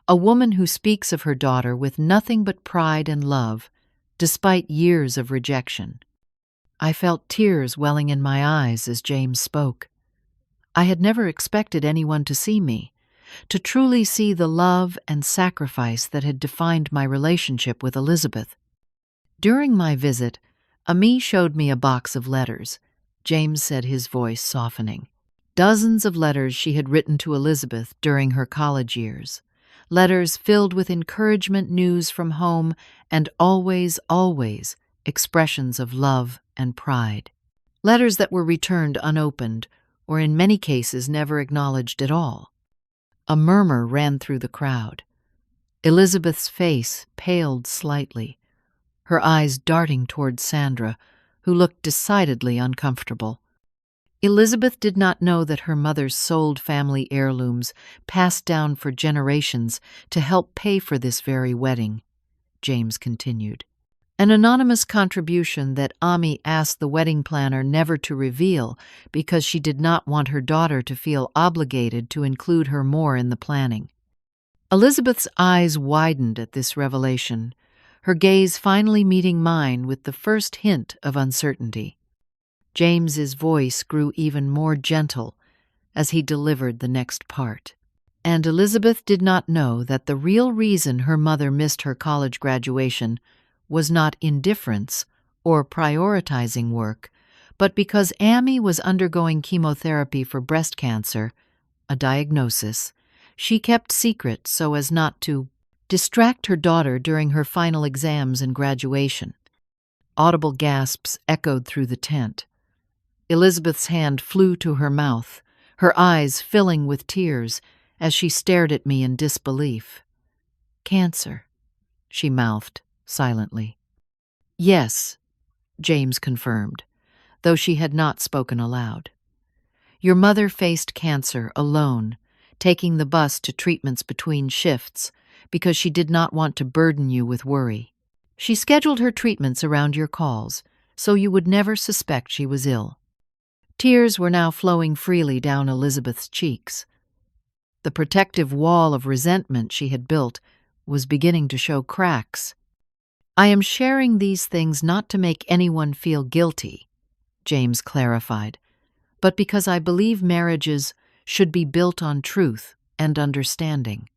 A woman who speaks of her daughter with nothing but pride and love, despite years of rejection. I felt tears welling in my eyes as James spoke. I had never expected anyone to see me, to truly see the love and sacrifice that had defined my relationship with Elizabeth. During my visit, Ami showed me a box of letters, James said, his voice softening. Dozens of letters she had written to Elizabeth during her college years. Letters filled with encouragement, news from home, and always expressions of love and pride. Letters that were returned unopened, or in many cases never acknowledged at all. A murmur ran through the crowd. Elizabeth's face paled slightly, her eyes darting toward Sandra, who looked decidedly uncomfortable. Elizabeth did not know that her mother's sold family heirlooms passed down for generations to help pay for this very wedding, James continued. An anonymous contribution that Ami asked the wedding planner never to reveal because she did not want her daughter to feel obligated to include her more in the planning. Elizabeth's eyes widened at this revelation, her gaze finally meeting mine with the first hint of uncertainty. James's voice grew even more gentle as he delivered the next part. And Elizabeth did not know that the real reason her mother missed her college graduation was not indifference or prioritizing work, but because Amy was undergoing chemotherapy for breast cancer, a diagnosis, she kept secret so as not to distract her daughter during her final exams and graduation. Audible gasps echoed through the tent. Elizabeth's hand flew to her mouth, her eyes filling with tears as she stared at me in disbelief. "Cancer," she mouthed silently. "Yes," James confirmed, though she had not spoken aloud. "Your mother faced cancer alone, taking the bus to treatments between shifts because she did not want to burden you with worry. She scheduled her treatments around your calls, so you would never suspect she was ill." Tears were now flowing freely down Elizabeth's cheeks. The protective wall of resentment she had built was beginning to show cracks. "I am sharing these things not to make anyone feel guilty," James clarified, "but because I believe marriages should be built on truth and understanding.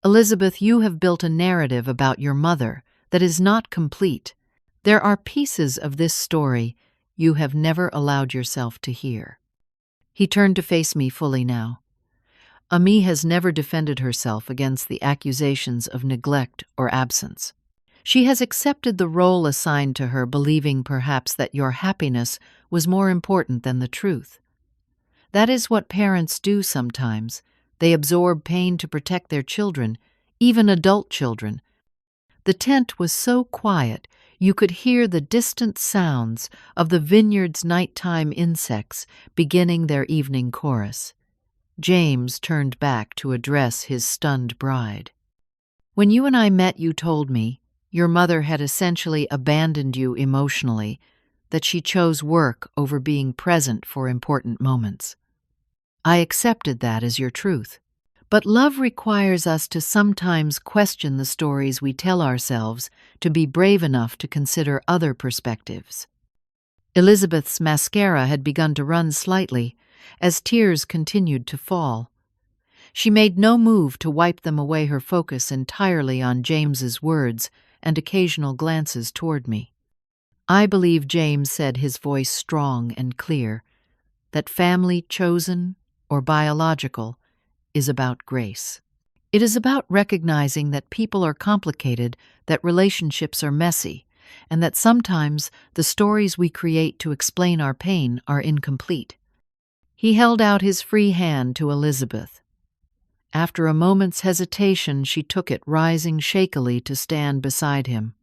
Elizabeth, you have built a narrative about your mother that is not complete. There are pieces of this story you have never allowed yourself to hear." He turned to face me fully now. "Ami has never defended herself against the accusations of neglect or absence. She has accepted the role assigned to her, believing perhaps that your happiness was more important than the truth. That is what parents do sometimes. They absorb pain to protect their children, even adult children." The tent was so quiet you could hear the distant sounds of the vineyard's nighttime insects beginning their evening chorus. James turned back to address his stunned bride. "When you and I met, you told me, Your mother had essentially abandoned you emotionally, that she chose work over being present for important moments. I accepted that as your truth. But love requires us to sometimes question the stories we tell ourselves, to be brave enough to consider other perspectives. Elizabeth's mascara had begun to run slightly as tears continued to fall. She made no move to wipe them away, her focus entirely on James's words and occasional glances toward me. I believe James said, his voice strong and clear, that family, chosen or biological, is about grace. It is about recognizing that people are complicated, that relationships are messy, and that sometimes the stories we create to explain our pain are incomplete. He held out his free hand to Elizabeth. After a moment's hesitation, she took it, rising shakily to stand beside him.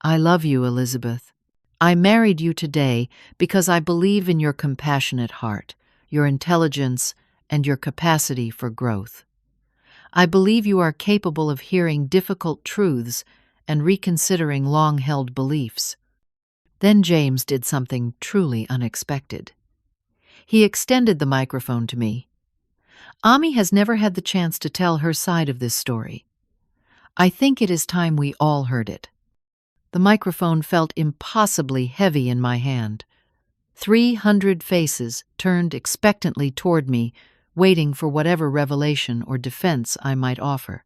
I love you, Elizabeth. I married you today because I believe in your compassionate heart, your intelligence, and your capacity for growth. I believe you are capable of hearing difficult truths and reconsidering long-held beliefs. Then James did something truly unexpected. He extended the microphone to me. Ami has never had the chance to tell her side of this story. I think it is time we all heard it. The microphone felt impossibly heavy in my hand. 300 faces turned expectantly toward me, waiting for whatever revelation or defense I might offer.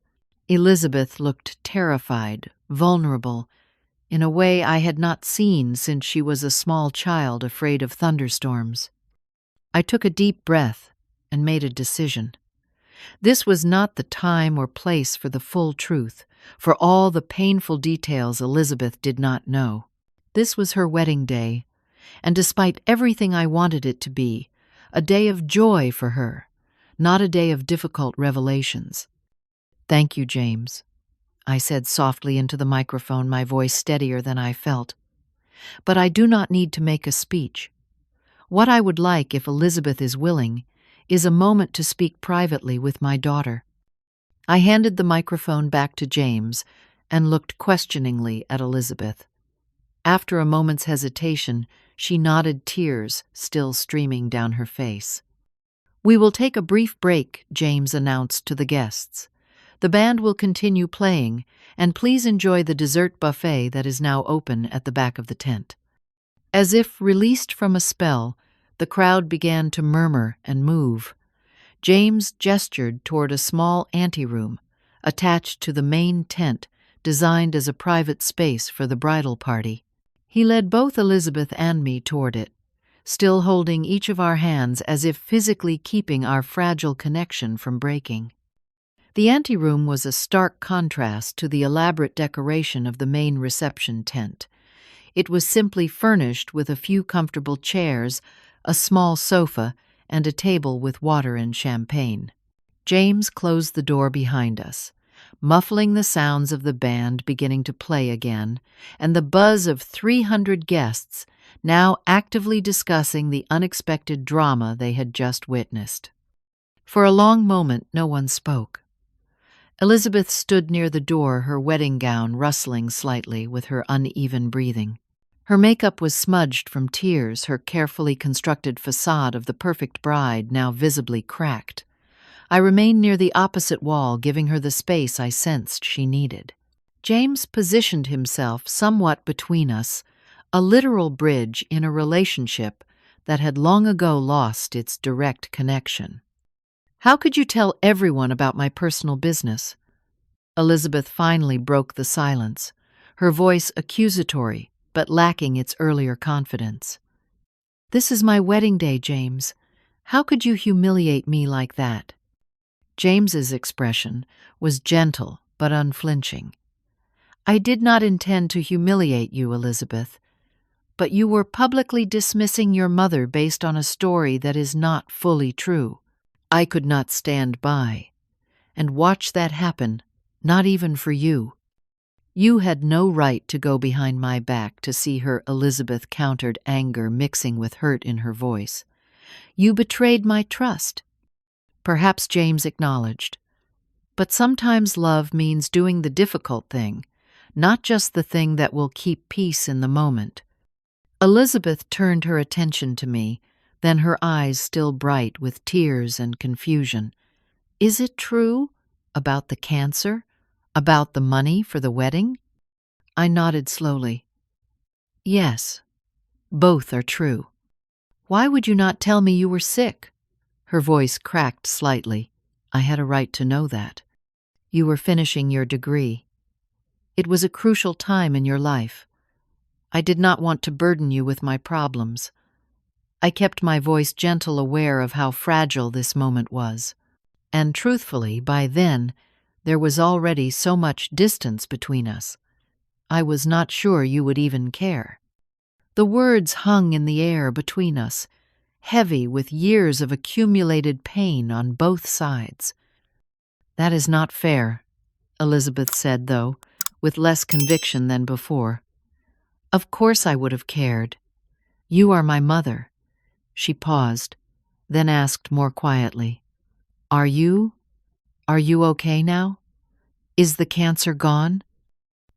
Elizabeth looked terrified, vulnerable, in a way I had not seen since she was a small child afraid of thunderstorms. I took a deep breath and made a decision. This was not the time or place for the full truth, for all the painful details Elizabeth did not know. This was her wedding day, and despite everything I wanted it to be, a day of joy for her, not a day of difficult revelations. Thank you, James, I said softly into the microphone, my voice steadier than I felt. But I do not need to make a speech. What I would like, if Elizabeth is willing, is a moment to speak privately with my daughter. I handed the microphone back to James and looked questioningly at Elizabeth. After a moment's hesitation, she nodded, tears still streaming down her face. We will take a brief break, James announced to the guests. The band will continue playing, and please enjoy the dessert buffet that is now open at the back of the tent. As if released from a spell, the crowd began to murmur and move. James gestured toward a small anteroom attached to the main tent, designed as a private space for the bridal party. He led both Elizabeth and me toward it, still holding each of our hands as if physically keeping our fragile connection from breaking. The anteroom was a stark contrast to the elaborate decoration of the main reception tent. It was simply furnished with a few comfortable chairs, a small sofa, and a table with water and champagne. James closed the door behind us, muffling the sounds of the band beginning to play again, and the buzz of 300 guests now actively discussing the unexpected drama they had just witnessed. For a long moment, no one spoke. Elizabeth stood near the door, her wedding gown rustling slightly with her uneven breathing. Her makeup was smudged from tears, her carefully constructed facade of the perfect bride now visibly cracked. I remained near the opposite wall, giving her the space I sensed she needed. James positioned himself somewhat between us, a literal bridge in a relationship that had long ago lost its direct connection. How could you tell everyone about my personal business? Elizabeth finally broke the silence, her voice accusatory, but lacking its earlier confidence. This is my wedding day, James. How could you humiliate me like that? James's expression was gentle but unflinching. I did not intend to humiliate you, Elizabeth, but you were publicly dismissing your mother based on a story that is not fully true. I could not stand by and watch that happen, not even for you. You had no right to go behind my back to see her, Elizabeth countered, anger mixing with hurt in her voice. You betrayed my trust. Perhaps James acknowledged. But sometimes love means doing the difficult thing, not just the thing that will keep peace in the moment. Elizabeth turned her attention to me, then her eyes still bright with tears and confusion. Is it true? About the cancer? About the money for the wedding? I nodded slowly. Yes, both are true. Why would you not tell me you were sick? Her voice cracked slightly. I had a right to know that. You were finishing your degree. It was a crucial time in your life. I did not want to burden you with my problems. I kept my voice gentle, aware of how fragile this moment was. And truthfully, by then, there was already so much distance between us. I was not sure you would even care. The words hung in the air between us, heavy with years of accumulated pain on both sides. That is not fair, Elizabeth said, though, with less conviction than before. Of course I would have cared. You are my mother. She paused, then asked more quietly, Are you okay now? Is the cancer gone?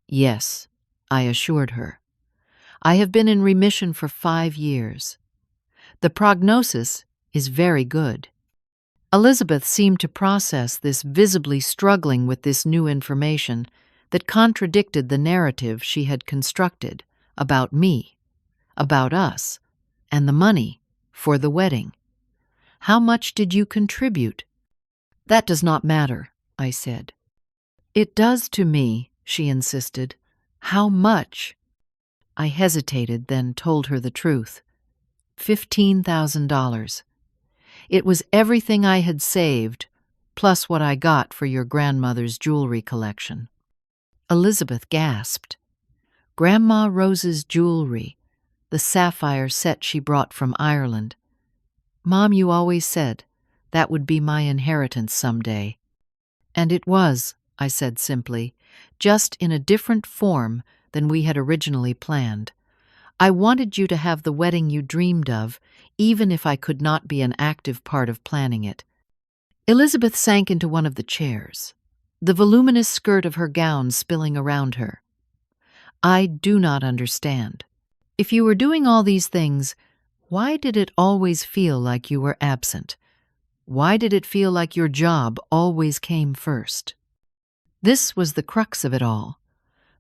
Yes, I assured her. I have been in remission for 5 years. The prognosis is very good. Elizabeth seemed to process this, visibly struggling with this new information that contradicted the narrative she had constructed about me, about us, and the money for the wedding. How much did you contribute? That does not matter, I said. It does to me, she insisted. How much? I hesitated, then told her the truth. $15,000. It was everything I had saved, plus what I got for your grandmother's jewelry collection. Elizabeth gasped. Grandma Rose's jewelry, the sapphire set she brought from Ireland. Mom, you always said that would be my inheritance someday. And it was, I said simply, just in a different form than we had originally planned. I wanted you to have the wedding you dreamed of, even if I could not be an active part of planning it. Elizabeth sank into one of the chairs, the voluminous skirt of her gown spilling around her. I do not understand. If you were doing all these things, why did it always feel like you were absent? Why did it feel like your job always came first? This was the crux of it all,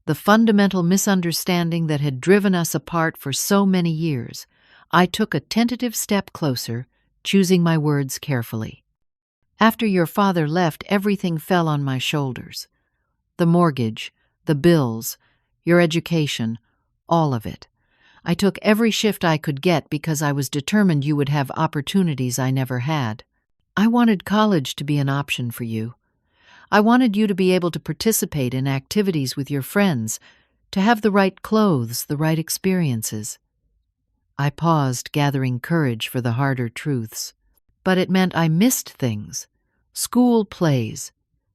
the fundamental misunderstanding that had driven us apart for so many years. I took a tentative step closer, choosing my words carefully. After your father left, everything fell on my shoulders. The mortgage, the bills, your education, all of it. I took every shift I could get because I was determined you would have opportunities I never had. I wanted college to be an option for you. I wanted you to be able to participate in activities with your friends, to have the right clothes, the right experiences. I paused, gathering courage for the harder truths. But it meant I missed things. School plays,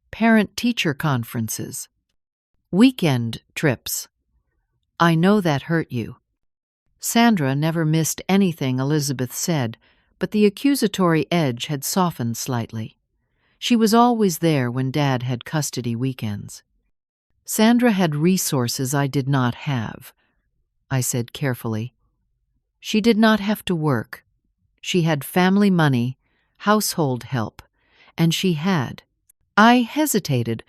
parent-teacher conferences, weekend trips. I know that hurt you. Sandra never missed anything, Elizabeth said, but the accusatory edge had softened slightly. She was always there when Dad had custody weekends. Sandra had resources I did not have, I said carefully. She did not have to work. She had family money, household help, and she had. I hesitated,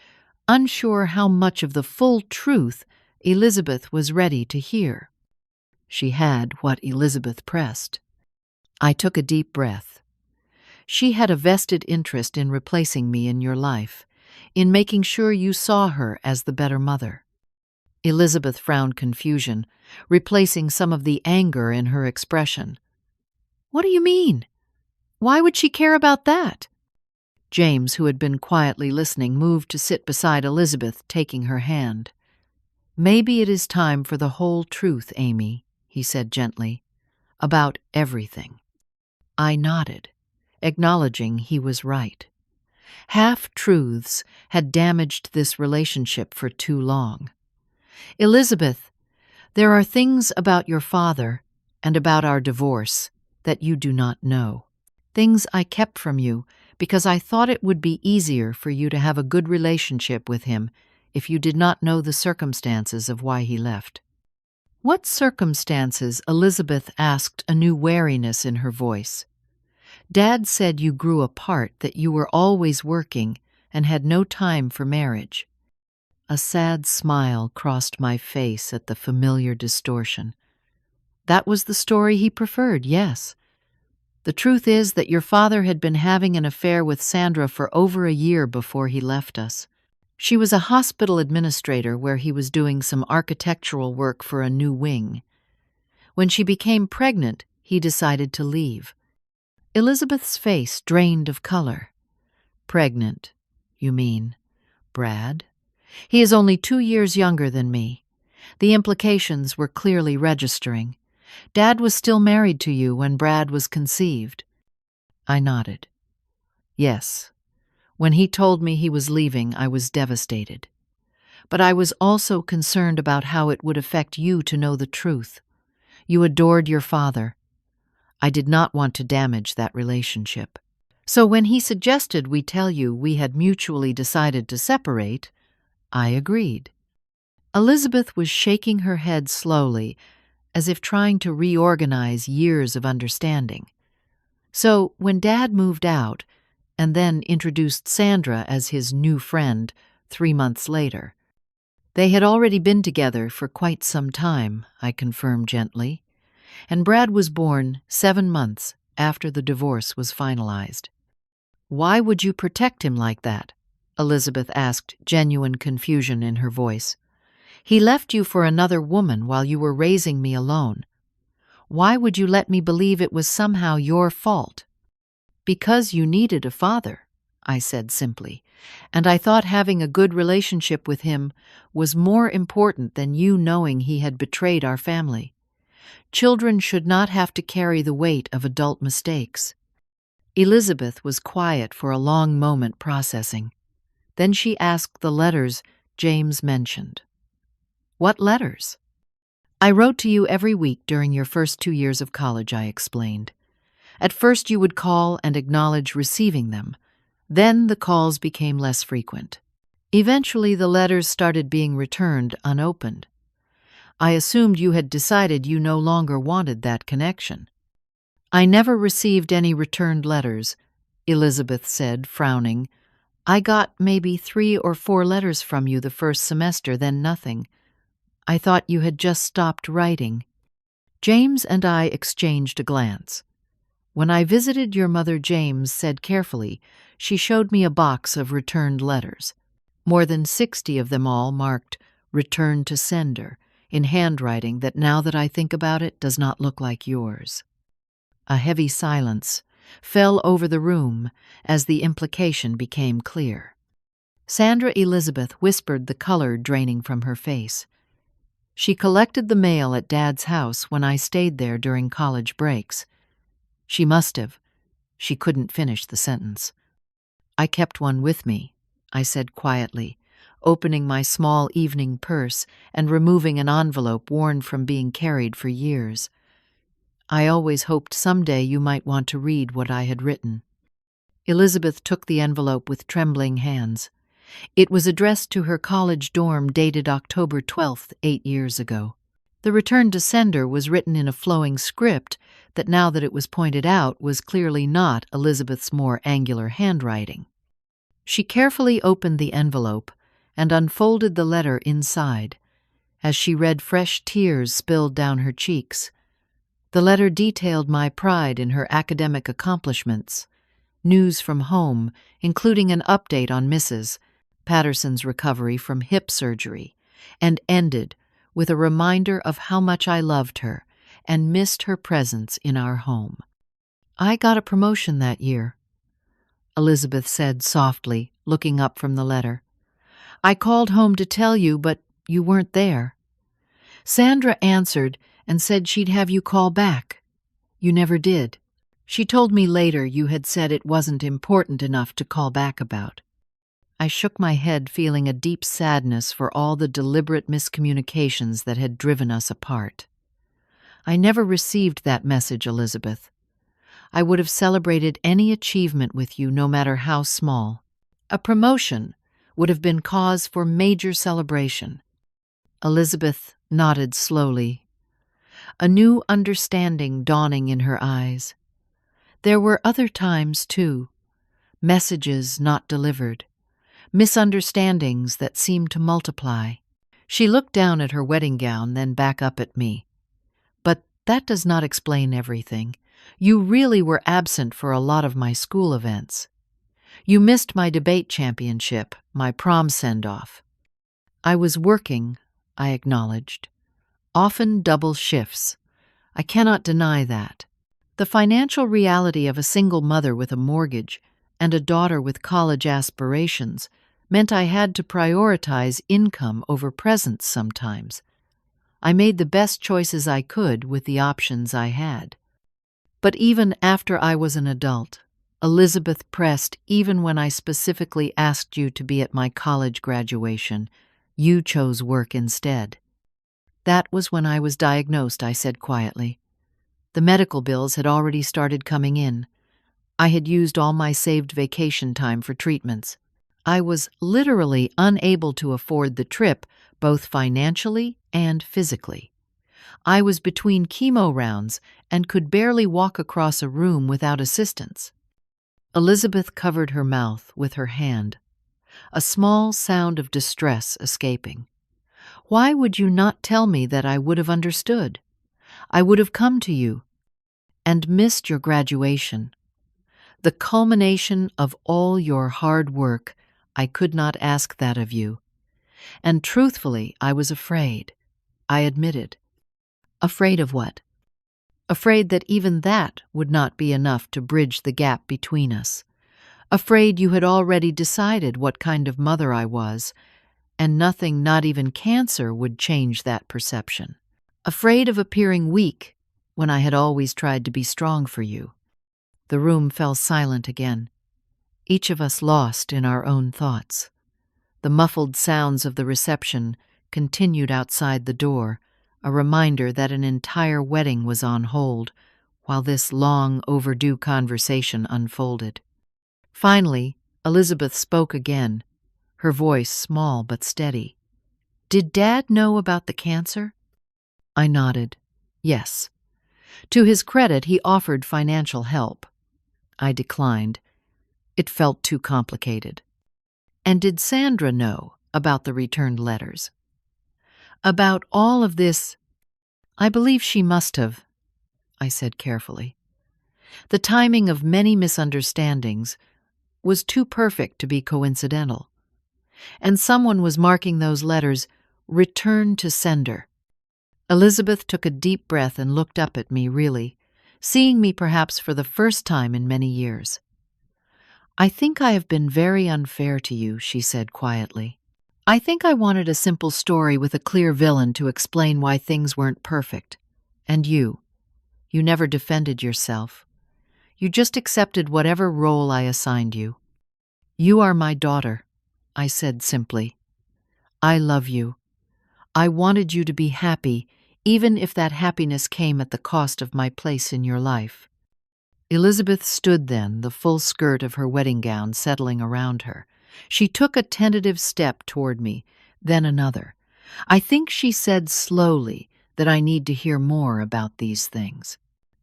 unsure how much of the full truth Elizabeth was ready to hear. She had what Elizabeth pressed. I took a deep breath. She had a vested interest in replacing me in your life, in making sure you saw her as the better mother. Elizabeth frowned confusion, replacing some of the anger in her expression. What do you mean? Why would she care about that? James, who had been quietly listening, moved to sit beside Elizabeth, taking her hand. Maybe it is time for the whole truth, Amy, he said gently, about everything. I nodded, acknowledging he was right. Half-truths had damaged this relationship for too long. Elizabeth, there are things about your father and about our divorce that you do not know. Things I kept from you because I thought it would be easier for you to have a good relationship with him if you did not know the circumstances of why he left. What circumstances? Elizabeth asked, a new wariness in her voice. Dad said you grew apart, that you were always working and had no time for marriage. A sad smile crossed my face at the familiar distortion. That was the story he preferred, yes. The truth is that your father had been having an affair with Sandra for over a year before he left us. She was a hospital administrator where he was doing some architectural work for a new wing. When she became pregnant, he decided to leave. Elizabeth's face drained of color. Pregnant, you mean, Brad? He is only 2 years younger than me. The implications were clearly registering. Dad was still married to you when Brad was conceived. I nodded. Yes. When he told me he was leaving, I was devastated. But I was also concerned about how it would affect you to know the truth. You adored your father. I did not want to damage that relationship. So when he suggested we tell you we had mutually decided to separate, I agreed. Elizabeth was shaking her head slowly, as if trying to reorganize years of understanding. So when Dad moved out, and then introduced Sandra as his new friend 3 months later. They had already been together for quite some time, I confirmed gently, and Brad was born 7 months after the divorce was finalized. Why would you protect him like that? Elizabeth asked, genuine confusion in her voice. He left you for another woman while you were raising me alone. Why would you let me believe it was somehow your fault? Because you needed a father, I said simply, and I thought having a good relationship with him was more important than you knowing he had betrayed our family. Children should not have to carry the weight of adult mistakes. Elizabeth was quiet for a long moment, processing. Then she asked the letters James mentioned. What letters? I wrote to you every week during your first 2 years of college, I explained. At first you would call and acknowledge receiving them. Then the calls became less frequent. Eventually the letters started being returned unopened. I assumed you had decided you no longer wanted that connection. I never received any returned letters, Elizabeth said, frowning. I got maybe 3 or 4 letters from you the first semester, then nothing. I thought you had just stopped writing. James and I exchanged a glance. When I visited your mother, James said carefully, she showed me a box of returned letters. More than 60 of them, all marked "Return to Sender," in handwriting that, now that I think about it, does not look like yours. A heavy silence fell over the room as the implication became clear. Sandra Elizabeth whispered, the color draining from her face. She collected the mail at Dad's house when I stayed there during college breaks. She must have. She couldn't finish the sentence. I kept one with me, I said quietly, opening my small evening purse and removing an envelope worn from being carried for years. I always hoped someday you might want to read what I had written. Elizabeth took the envelope with trembling hands. It was addressed to her college dorm, dated October 12th, 8 years ago. The return to sender was written in a flowing script that, now that it was pointed out, was clearly not Elizabeth's more angular handwriting. She carefully opened the envelope and unfolded the letter inside. As she read, fresh tears spilled down her cheeks. The letter detailed my pride in her academic accomplishments, news from home, including an update on Mrs. Patterson's recovery from hip surgery, and ended with a reminder of how much I loved her and missed her presence in our home. I got a promotion that year, Elizabeth said softly, looking up from the letter. I called home to tell you, but you weren't there. Sandra answered and said she'd have you call back. You never did. She told me later you had said it wasn't important enough to call back about. I shook my head, feeling a deep sadness for all the deliberate miscommunications that had driven us apart. I never received that message, Elizabeth. I would have celebrated any achievement with you, no matter how small. A promotion would have been cause for major celebration. Elizabeth nodded slowly, a new understanding dawning in her eyes. There were other times, too, messages not delivered, misunderstandings that seemed to multiply. She looked down at her wedding gown, then back up at me. But that does not explain everything. You really were absent for a lot of my school events. You missed my debate championship, my prom send-off. I was working, I acknowledged. Often double shifts. I cannot deny that. The financial reality of a single mother with a mortgage and a daughter with college aspirations meant I had to prioritize income over presence sometimes. I made the best choices I could with the options I had. But even after I was an adult, Elizabeth pressed even when I specifically asked you to be at my college graduation. You chose work instead. That was when I was diagnosed, I said quietly. The medical bills had already started coming in. I had used all my saved vacation time for treatments. I was literally unable to afford the trip, both financially and physically. I was between chemo rounds and could barely walk across a room without assistance. Elizabeth covered her mouth with her hand, a small sound of distress escaping. Why would you not tell me that I would have understood? I would have come to you and missed your graduation. The culmination of all your hard work. I could not ask that of you. And truthfully, I was afraid. I admitted. Afraid of what? Afraid that even that would not be enough to bridge the gap between us. Afraid you had already decided what kind of mother I was, and nothing, not even cancer, would change that perception. Afraid of appearing weak when I had always tried to be strong for you. The room fell silent again, each of us lost in our own thoughts. The muffled sounds of the reception continued outside the door, a reminder that an entire wedding was on hold while this long overdue conversation unfolded. Finally, Elizabeth spoke again, her voice small but steady. Did Dad know about the cancer? I nodded. Yes. To his credit, he offered financial help. I declined. It felt too complicated. And did Sandra know about the returned letters? About all of this, I believe she must have, I said carefully. The timing of many misunderstandings was too perfect to be coincidental. And someone was marking those letters, "Return to sender." Elizabeth took a deep breath and looked up at me, really, seeing me perhaps for the first time in many years. I think I have been very unfair to you, she said quietly. I think I wanted a simple story with a clear villain to explain why things weren't perfect. And you never defended yourself. You just accepted whatever role I assigned you. You are my daughter, I said simply. I love you. I wanted you to be happy, even if that happiness came at the cost of my place in your life. Elizabeth stood then, the full skirt of her wedding gown settling around her. She took a tentative step toward me, then another. I think she said slowly that I need to hear more about these things,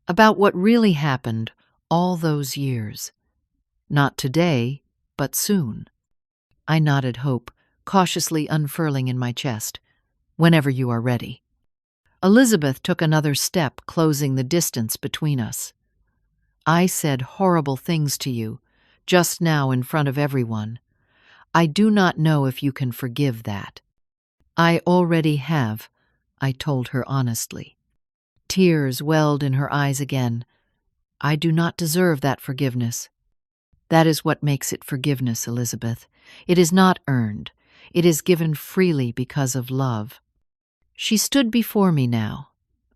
about what really happened all those years. Not today, but soon. I nodded hope, cautiously unfurling in my chest. Whenever you are ready. Elizabeth took another step, closing the distance between us. I said horrible things to you, just now in front of everyone. I do not know if you can forgive that. I already have, I told her honestly. Tears welled in her eyes again. I do not deserve that forgiveness. That is what makes it forgiveness, Elizabeth. It is not earned. It is given freely because of love. She stood before me now,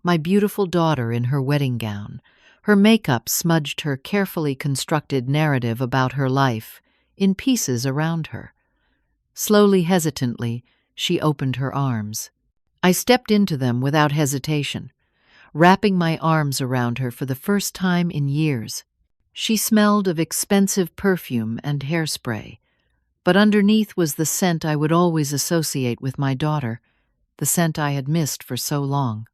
my beautiful daughter in her wedding gown. Her makeup smudged her carefully constructed narrative about her life in pieces around her. Slowly, hesitantly, she opened her arms. I stepped into them without hesitation, wrapping my arms around her for the first time in years. She smelled of expensive perfume and hairspray, but underneath was the scent I would always associate with my daughter, the scent I had missed for so long.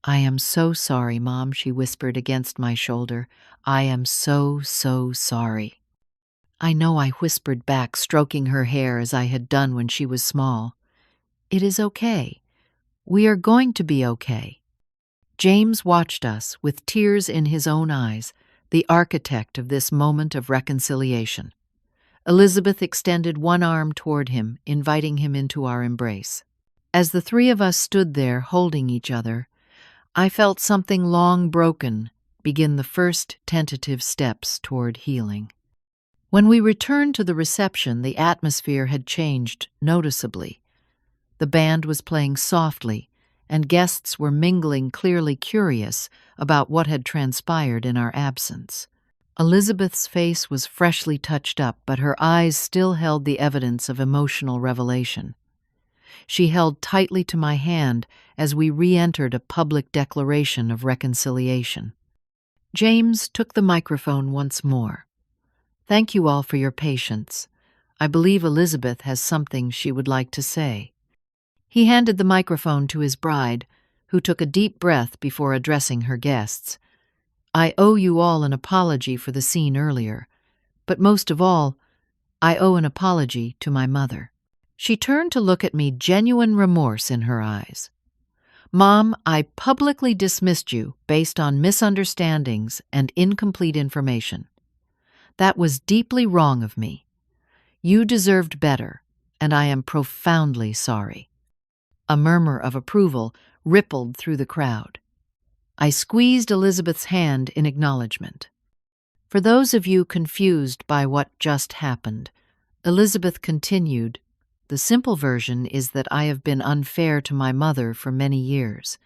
"I am so sorry, Mom," she whispered against my shoulder. "I am so, so sorry." "I know," I whispered back, stroking her hair as I had done when she was small. "It is okay. We are going to be okay." James watched us, with tears in his own eyes, the architect of this moment of reconciliation. Elizabeth extended one arm toward him, inviting him into our embrace. As the three of us stood there holding each other, I felt something long broken begin the first tentative steps toward healing. When we returned to the reception, the atmosphere had changed noticeably. The band was playing softly, and guests were mingling, clearly curious about what had transpired in our absence. Elizabeth's face was freshly touched up, but her eyes still held the evidence of emotional revelation. She held tightly to my hand as we re-entered a public declaration of reconciliation. James took the microphone once more. "Thank you all for your patience. I believe Elizabeth has something she would like to say." He handed the microphone to his bride, who took a deep breath before addressing her guests. "I owe you all an apology for the scene earlier, but most of all, I owe an apology to my mother." She turned to look at me, genuine remorse in her eyes. "Mom, I publicly dismissed you based on misunderstandings and incomplete information. That was deeply wrong of me. You deserved better, and I am profoundly sorry." A murmur of approval rippled through the crowd. I squeezed Elizabeth's hand in acknowledgement. "For those of you confused by what just happened," Elizabeth continued, "the simple version is that I have been unfair to my mother for many years.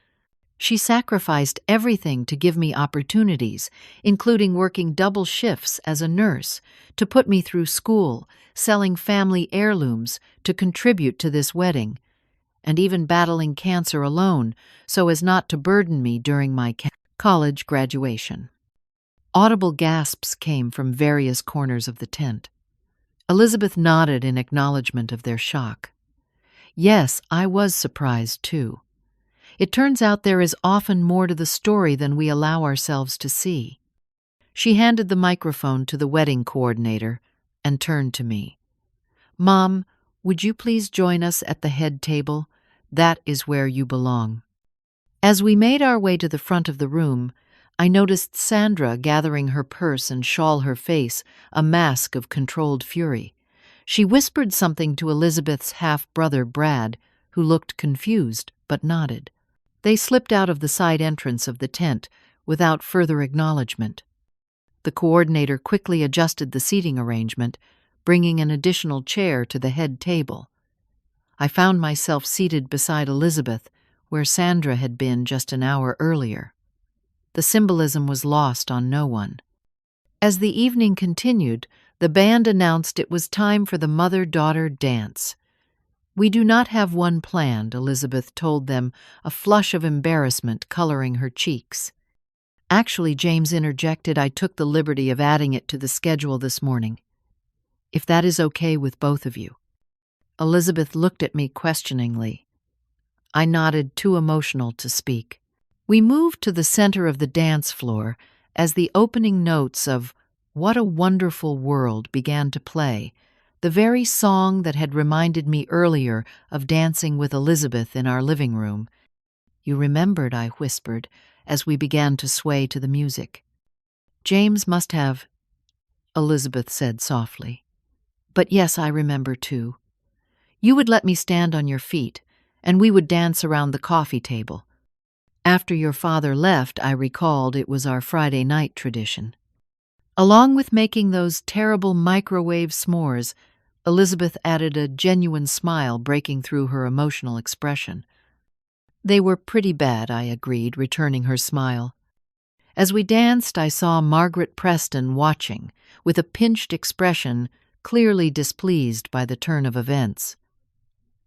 She sacrificed everything to give me opportunities, including working double shifts as a nurse, to put me through school, selling family heirlooms to contribute to this wedding, and even battling cancer alone so as not to burden me during my college graduation." Audible gasps came from various corners of the tent. Elizabeth nodded in acknowledgement of their shock. Yes, I was surprised too. It turns out there is often more to the story than we allow ourselves to see. She handed the microphone to the wedding coordinator and turned to me. "Mom, would you please join us at the head table? That is where you belong." As we made our way to the front of the room, I noticed Sandra gathering her purse and shawl her face, a mask of controlled fury. She whispered something to Elizabeth's half-brother Brad, who looked confused but nodded. They slipped out of the side entrance of the tent without further acknowledgement. The coordinator quickly adjusted the seating arrangement, bringing an additional chair to the head table. I found myself seated beside Elizabeth, where Sandra had been just an hour earlier. The symbolism was lost on no one. As the evening continued, the band announced it was time for the mother-daughter dance. "We do not have one planned," Elizabeth told them, a flush of embarrassment coloring her cheeks. "Actually," James interjected, "I took the liberty of adding it to the schedule this morning. If that is okay with both of you." Elizabeth looked at me questioningly. I nodded, too emotional to speak. We moved to the center of the dance floor as the opening notes of "What a Wonderful World" began to play, the very song that had reminded me earlier of dancing with Elizabeth in our living room. "You remembered," I whispered, as we began to sway to the music. "James must have," Elizabeth said softly. "But yes, I remember too. You would let me stand on your feet, and we would dance around the coffee table. After your father left, I recalled it was our Friday night tradition." Along with making those terrible microwave s'mores, Elizabeth added a genuine smile breaking through her emotional expression. "They were pretty bad," I agreed, returning her smile. As we danced, I saw Margaret Preston watching, with a pinched expression, clearly displeased by the turn of events.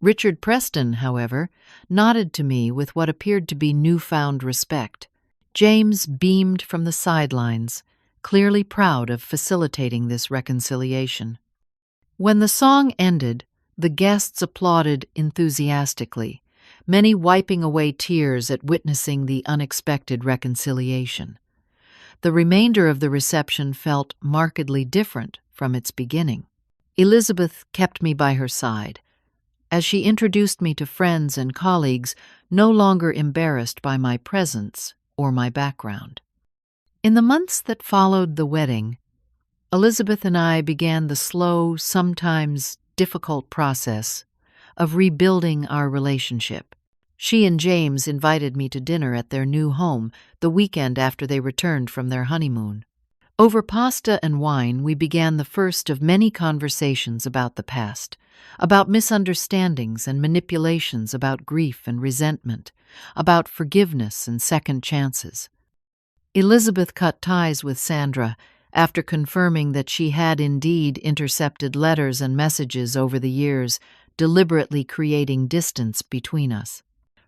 Richard Preston, however, nodded to me with what appeared to be newfound respect. James beamed from the sidelines, clearly proud of facilitating this reconciliation. When the song ended, the guests applauded enthusiastically, many wiping away tears at witnessing the unexpected reconciliation. The remainder of the reception felt markedly different from its beginning. Elizabeth kept me by her side, as she introduced me to friends and colleagues, no longer embarrassed by my presence or my background. In the months that followed the wedding, Elizabeth and I began the slow, sometimes difficult process of rebuilding our relationship. She and James invited me to dinner at their new home the weekend after they returned from their honeymoon. Over pasta and wine, we began the first of many conversations about the past, about misunderstandings and manipulations, about grief and resentment, about forgiveness and second chances. Elizabeth cut ties with Sandra after confirming that she had indeed intercepted letters and messages over the years, deliberately creating distance between us.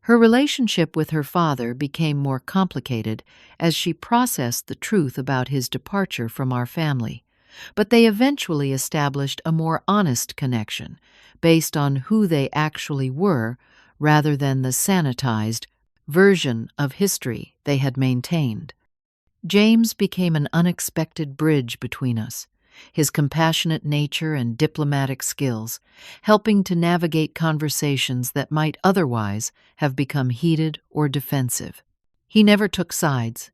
Her relationship with her father became more complicated as she processed the truth about his departure from our family, but they eventually established a more honest connection based on who they actually were rather than the sanitized version of history they had maintained. James became an unexpected bridge between us, his compassionate nature and diplomatic skills, helping to navigate conversations that might otherwise have become heated or defensive. He never took sides,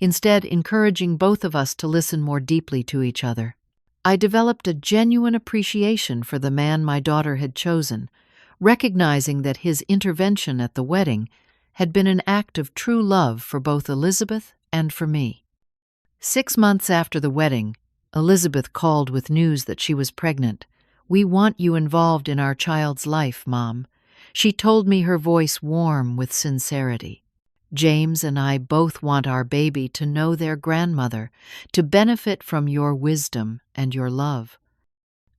instead encouraging both of us to listen more deeply to each other. I developed a genuine appreciation for the man my daughter had chosen, recognizing that his intervention at the wedding had been an act of true love for both Elizabeth and for me. 6 months after the wedding, Elizabeth called with news that she was pregnant. "We want you involved in our child's life, Mom." She told me, her voice warm with sincerity. "James and I both want our baby to know their grandmother, to benefit from your wisdom and your love."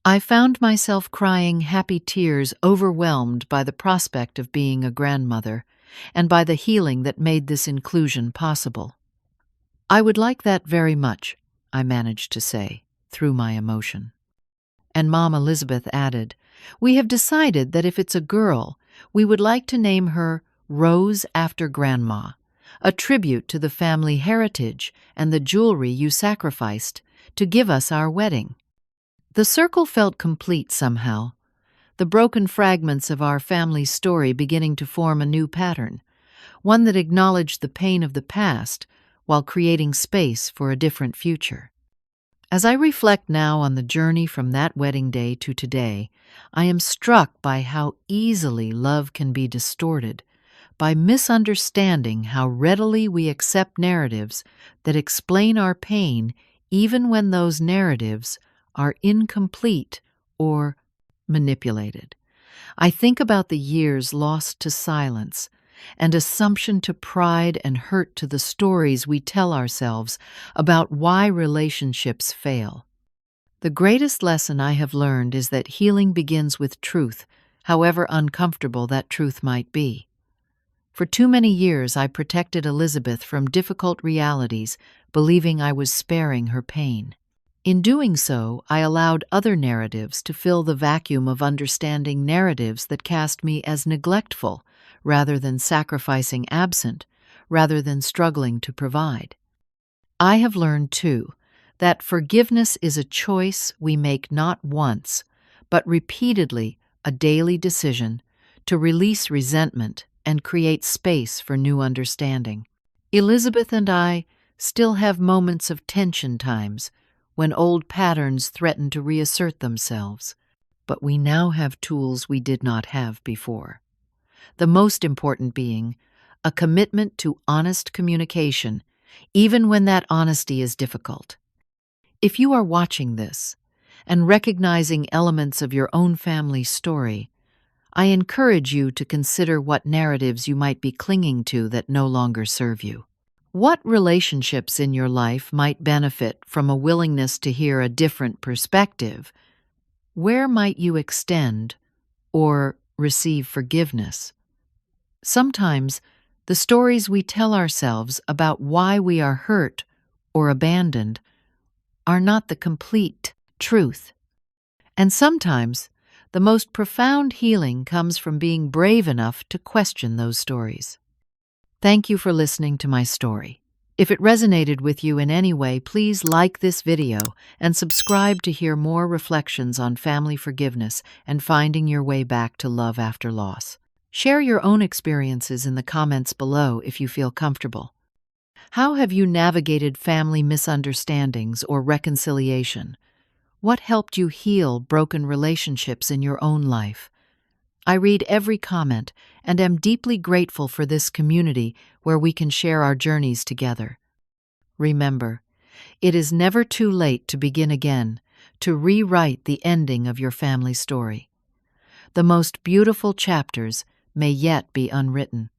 I found myself crying happy tears, overwhelmed by the prospect of being a grandmother and by the healing that made this inclusion possible. "I would like that very much," I managed to say, through my emotion. And Mom Elizabeth added, "We have decided that if it's a girl, we would like to name her Rose after Grandma, a tribute to the family heritage and the jewelry you sacrificed to give us our wedding." The circle felt complete somehow, the broken fragments of our family's story beginning to form a new pattern, one that acknowledged the pain of the past while creating space for a different future. As I reflect now on the journey from that wedding day to today, I am struck by how easily love can be distorted, by misunderstanding how readily we accept narratives that explain our pain even when those narratives are incomplete or manipulated. I think about the years lost to silence and assumption to pride and hurt to the stories we tell ourselves about why relationships fail. The greatest lesson I have learned is that healing begins with truth, however uncomfortable that truth might be. For too many years, I protected Elizabeth from difficult realities, believing I was sparing her pain. In doing so, I allowed other narratives to fill the vacuum of understanding, narratives that cast me as neglectful rather than sacrificing, absent rather than struggling to provide. I have learned, too, that forgiveness is a choice we make not once, but repeatedly, a daily decision to release resentment and create space for new understanding. Elizabeth and I still have moments of tension times when old patterns threaten to reassert themselves, but we now have tools we did not have before. The most important being a commitment to honest communication, even when that honesty is difficult. If you are watching this and recognizing elements of your own family story, I encourage you to consider what narratives you might be clinging to that no longer serve you. What relationships in your life might benefit from a willingness to hear a different perspective? Where might you extend or receive forgiveness? Sometimes, the stories we tell ourselves about why we are hurt or abandoned are not the complete truth. And sometimes, the most profound healing comes from being brave enough to question those stories. Thank you for listening to my story. If it resonated with you in any way, please like this video and subscribe to hear more reflections on family forgiveness and finding your way back to love after loss. Share your own experiences in the comments below if you feel comfortable. How have you navigated family misunderstandings or reconciliation? What helped you heal broken relationships in your own life? I read every comment and am deeply grateful for this community where we can share our journeys together. Remember, it is never too late to begin again, to rewrite the ending of your family story. The most beautiful chapters may yet be unwritten.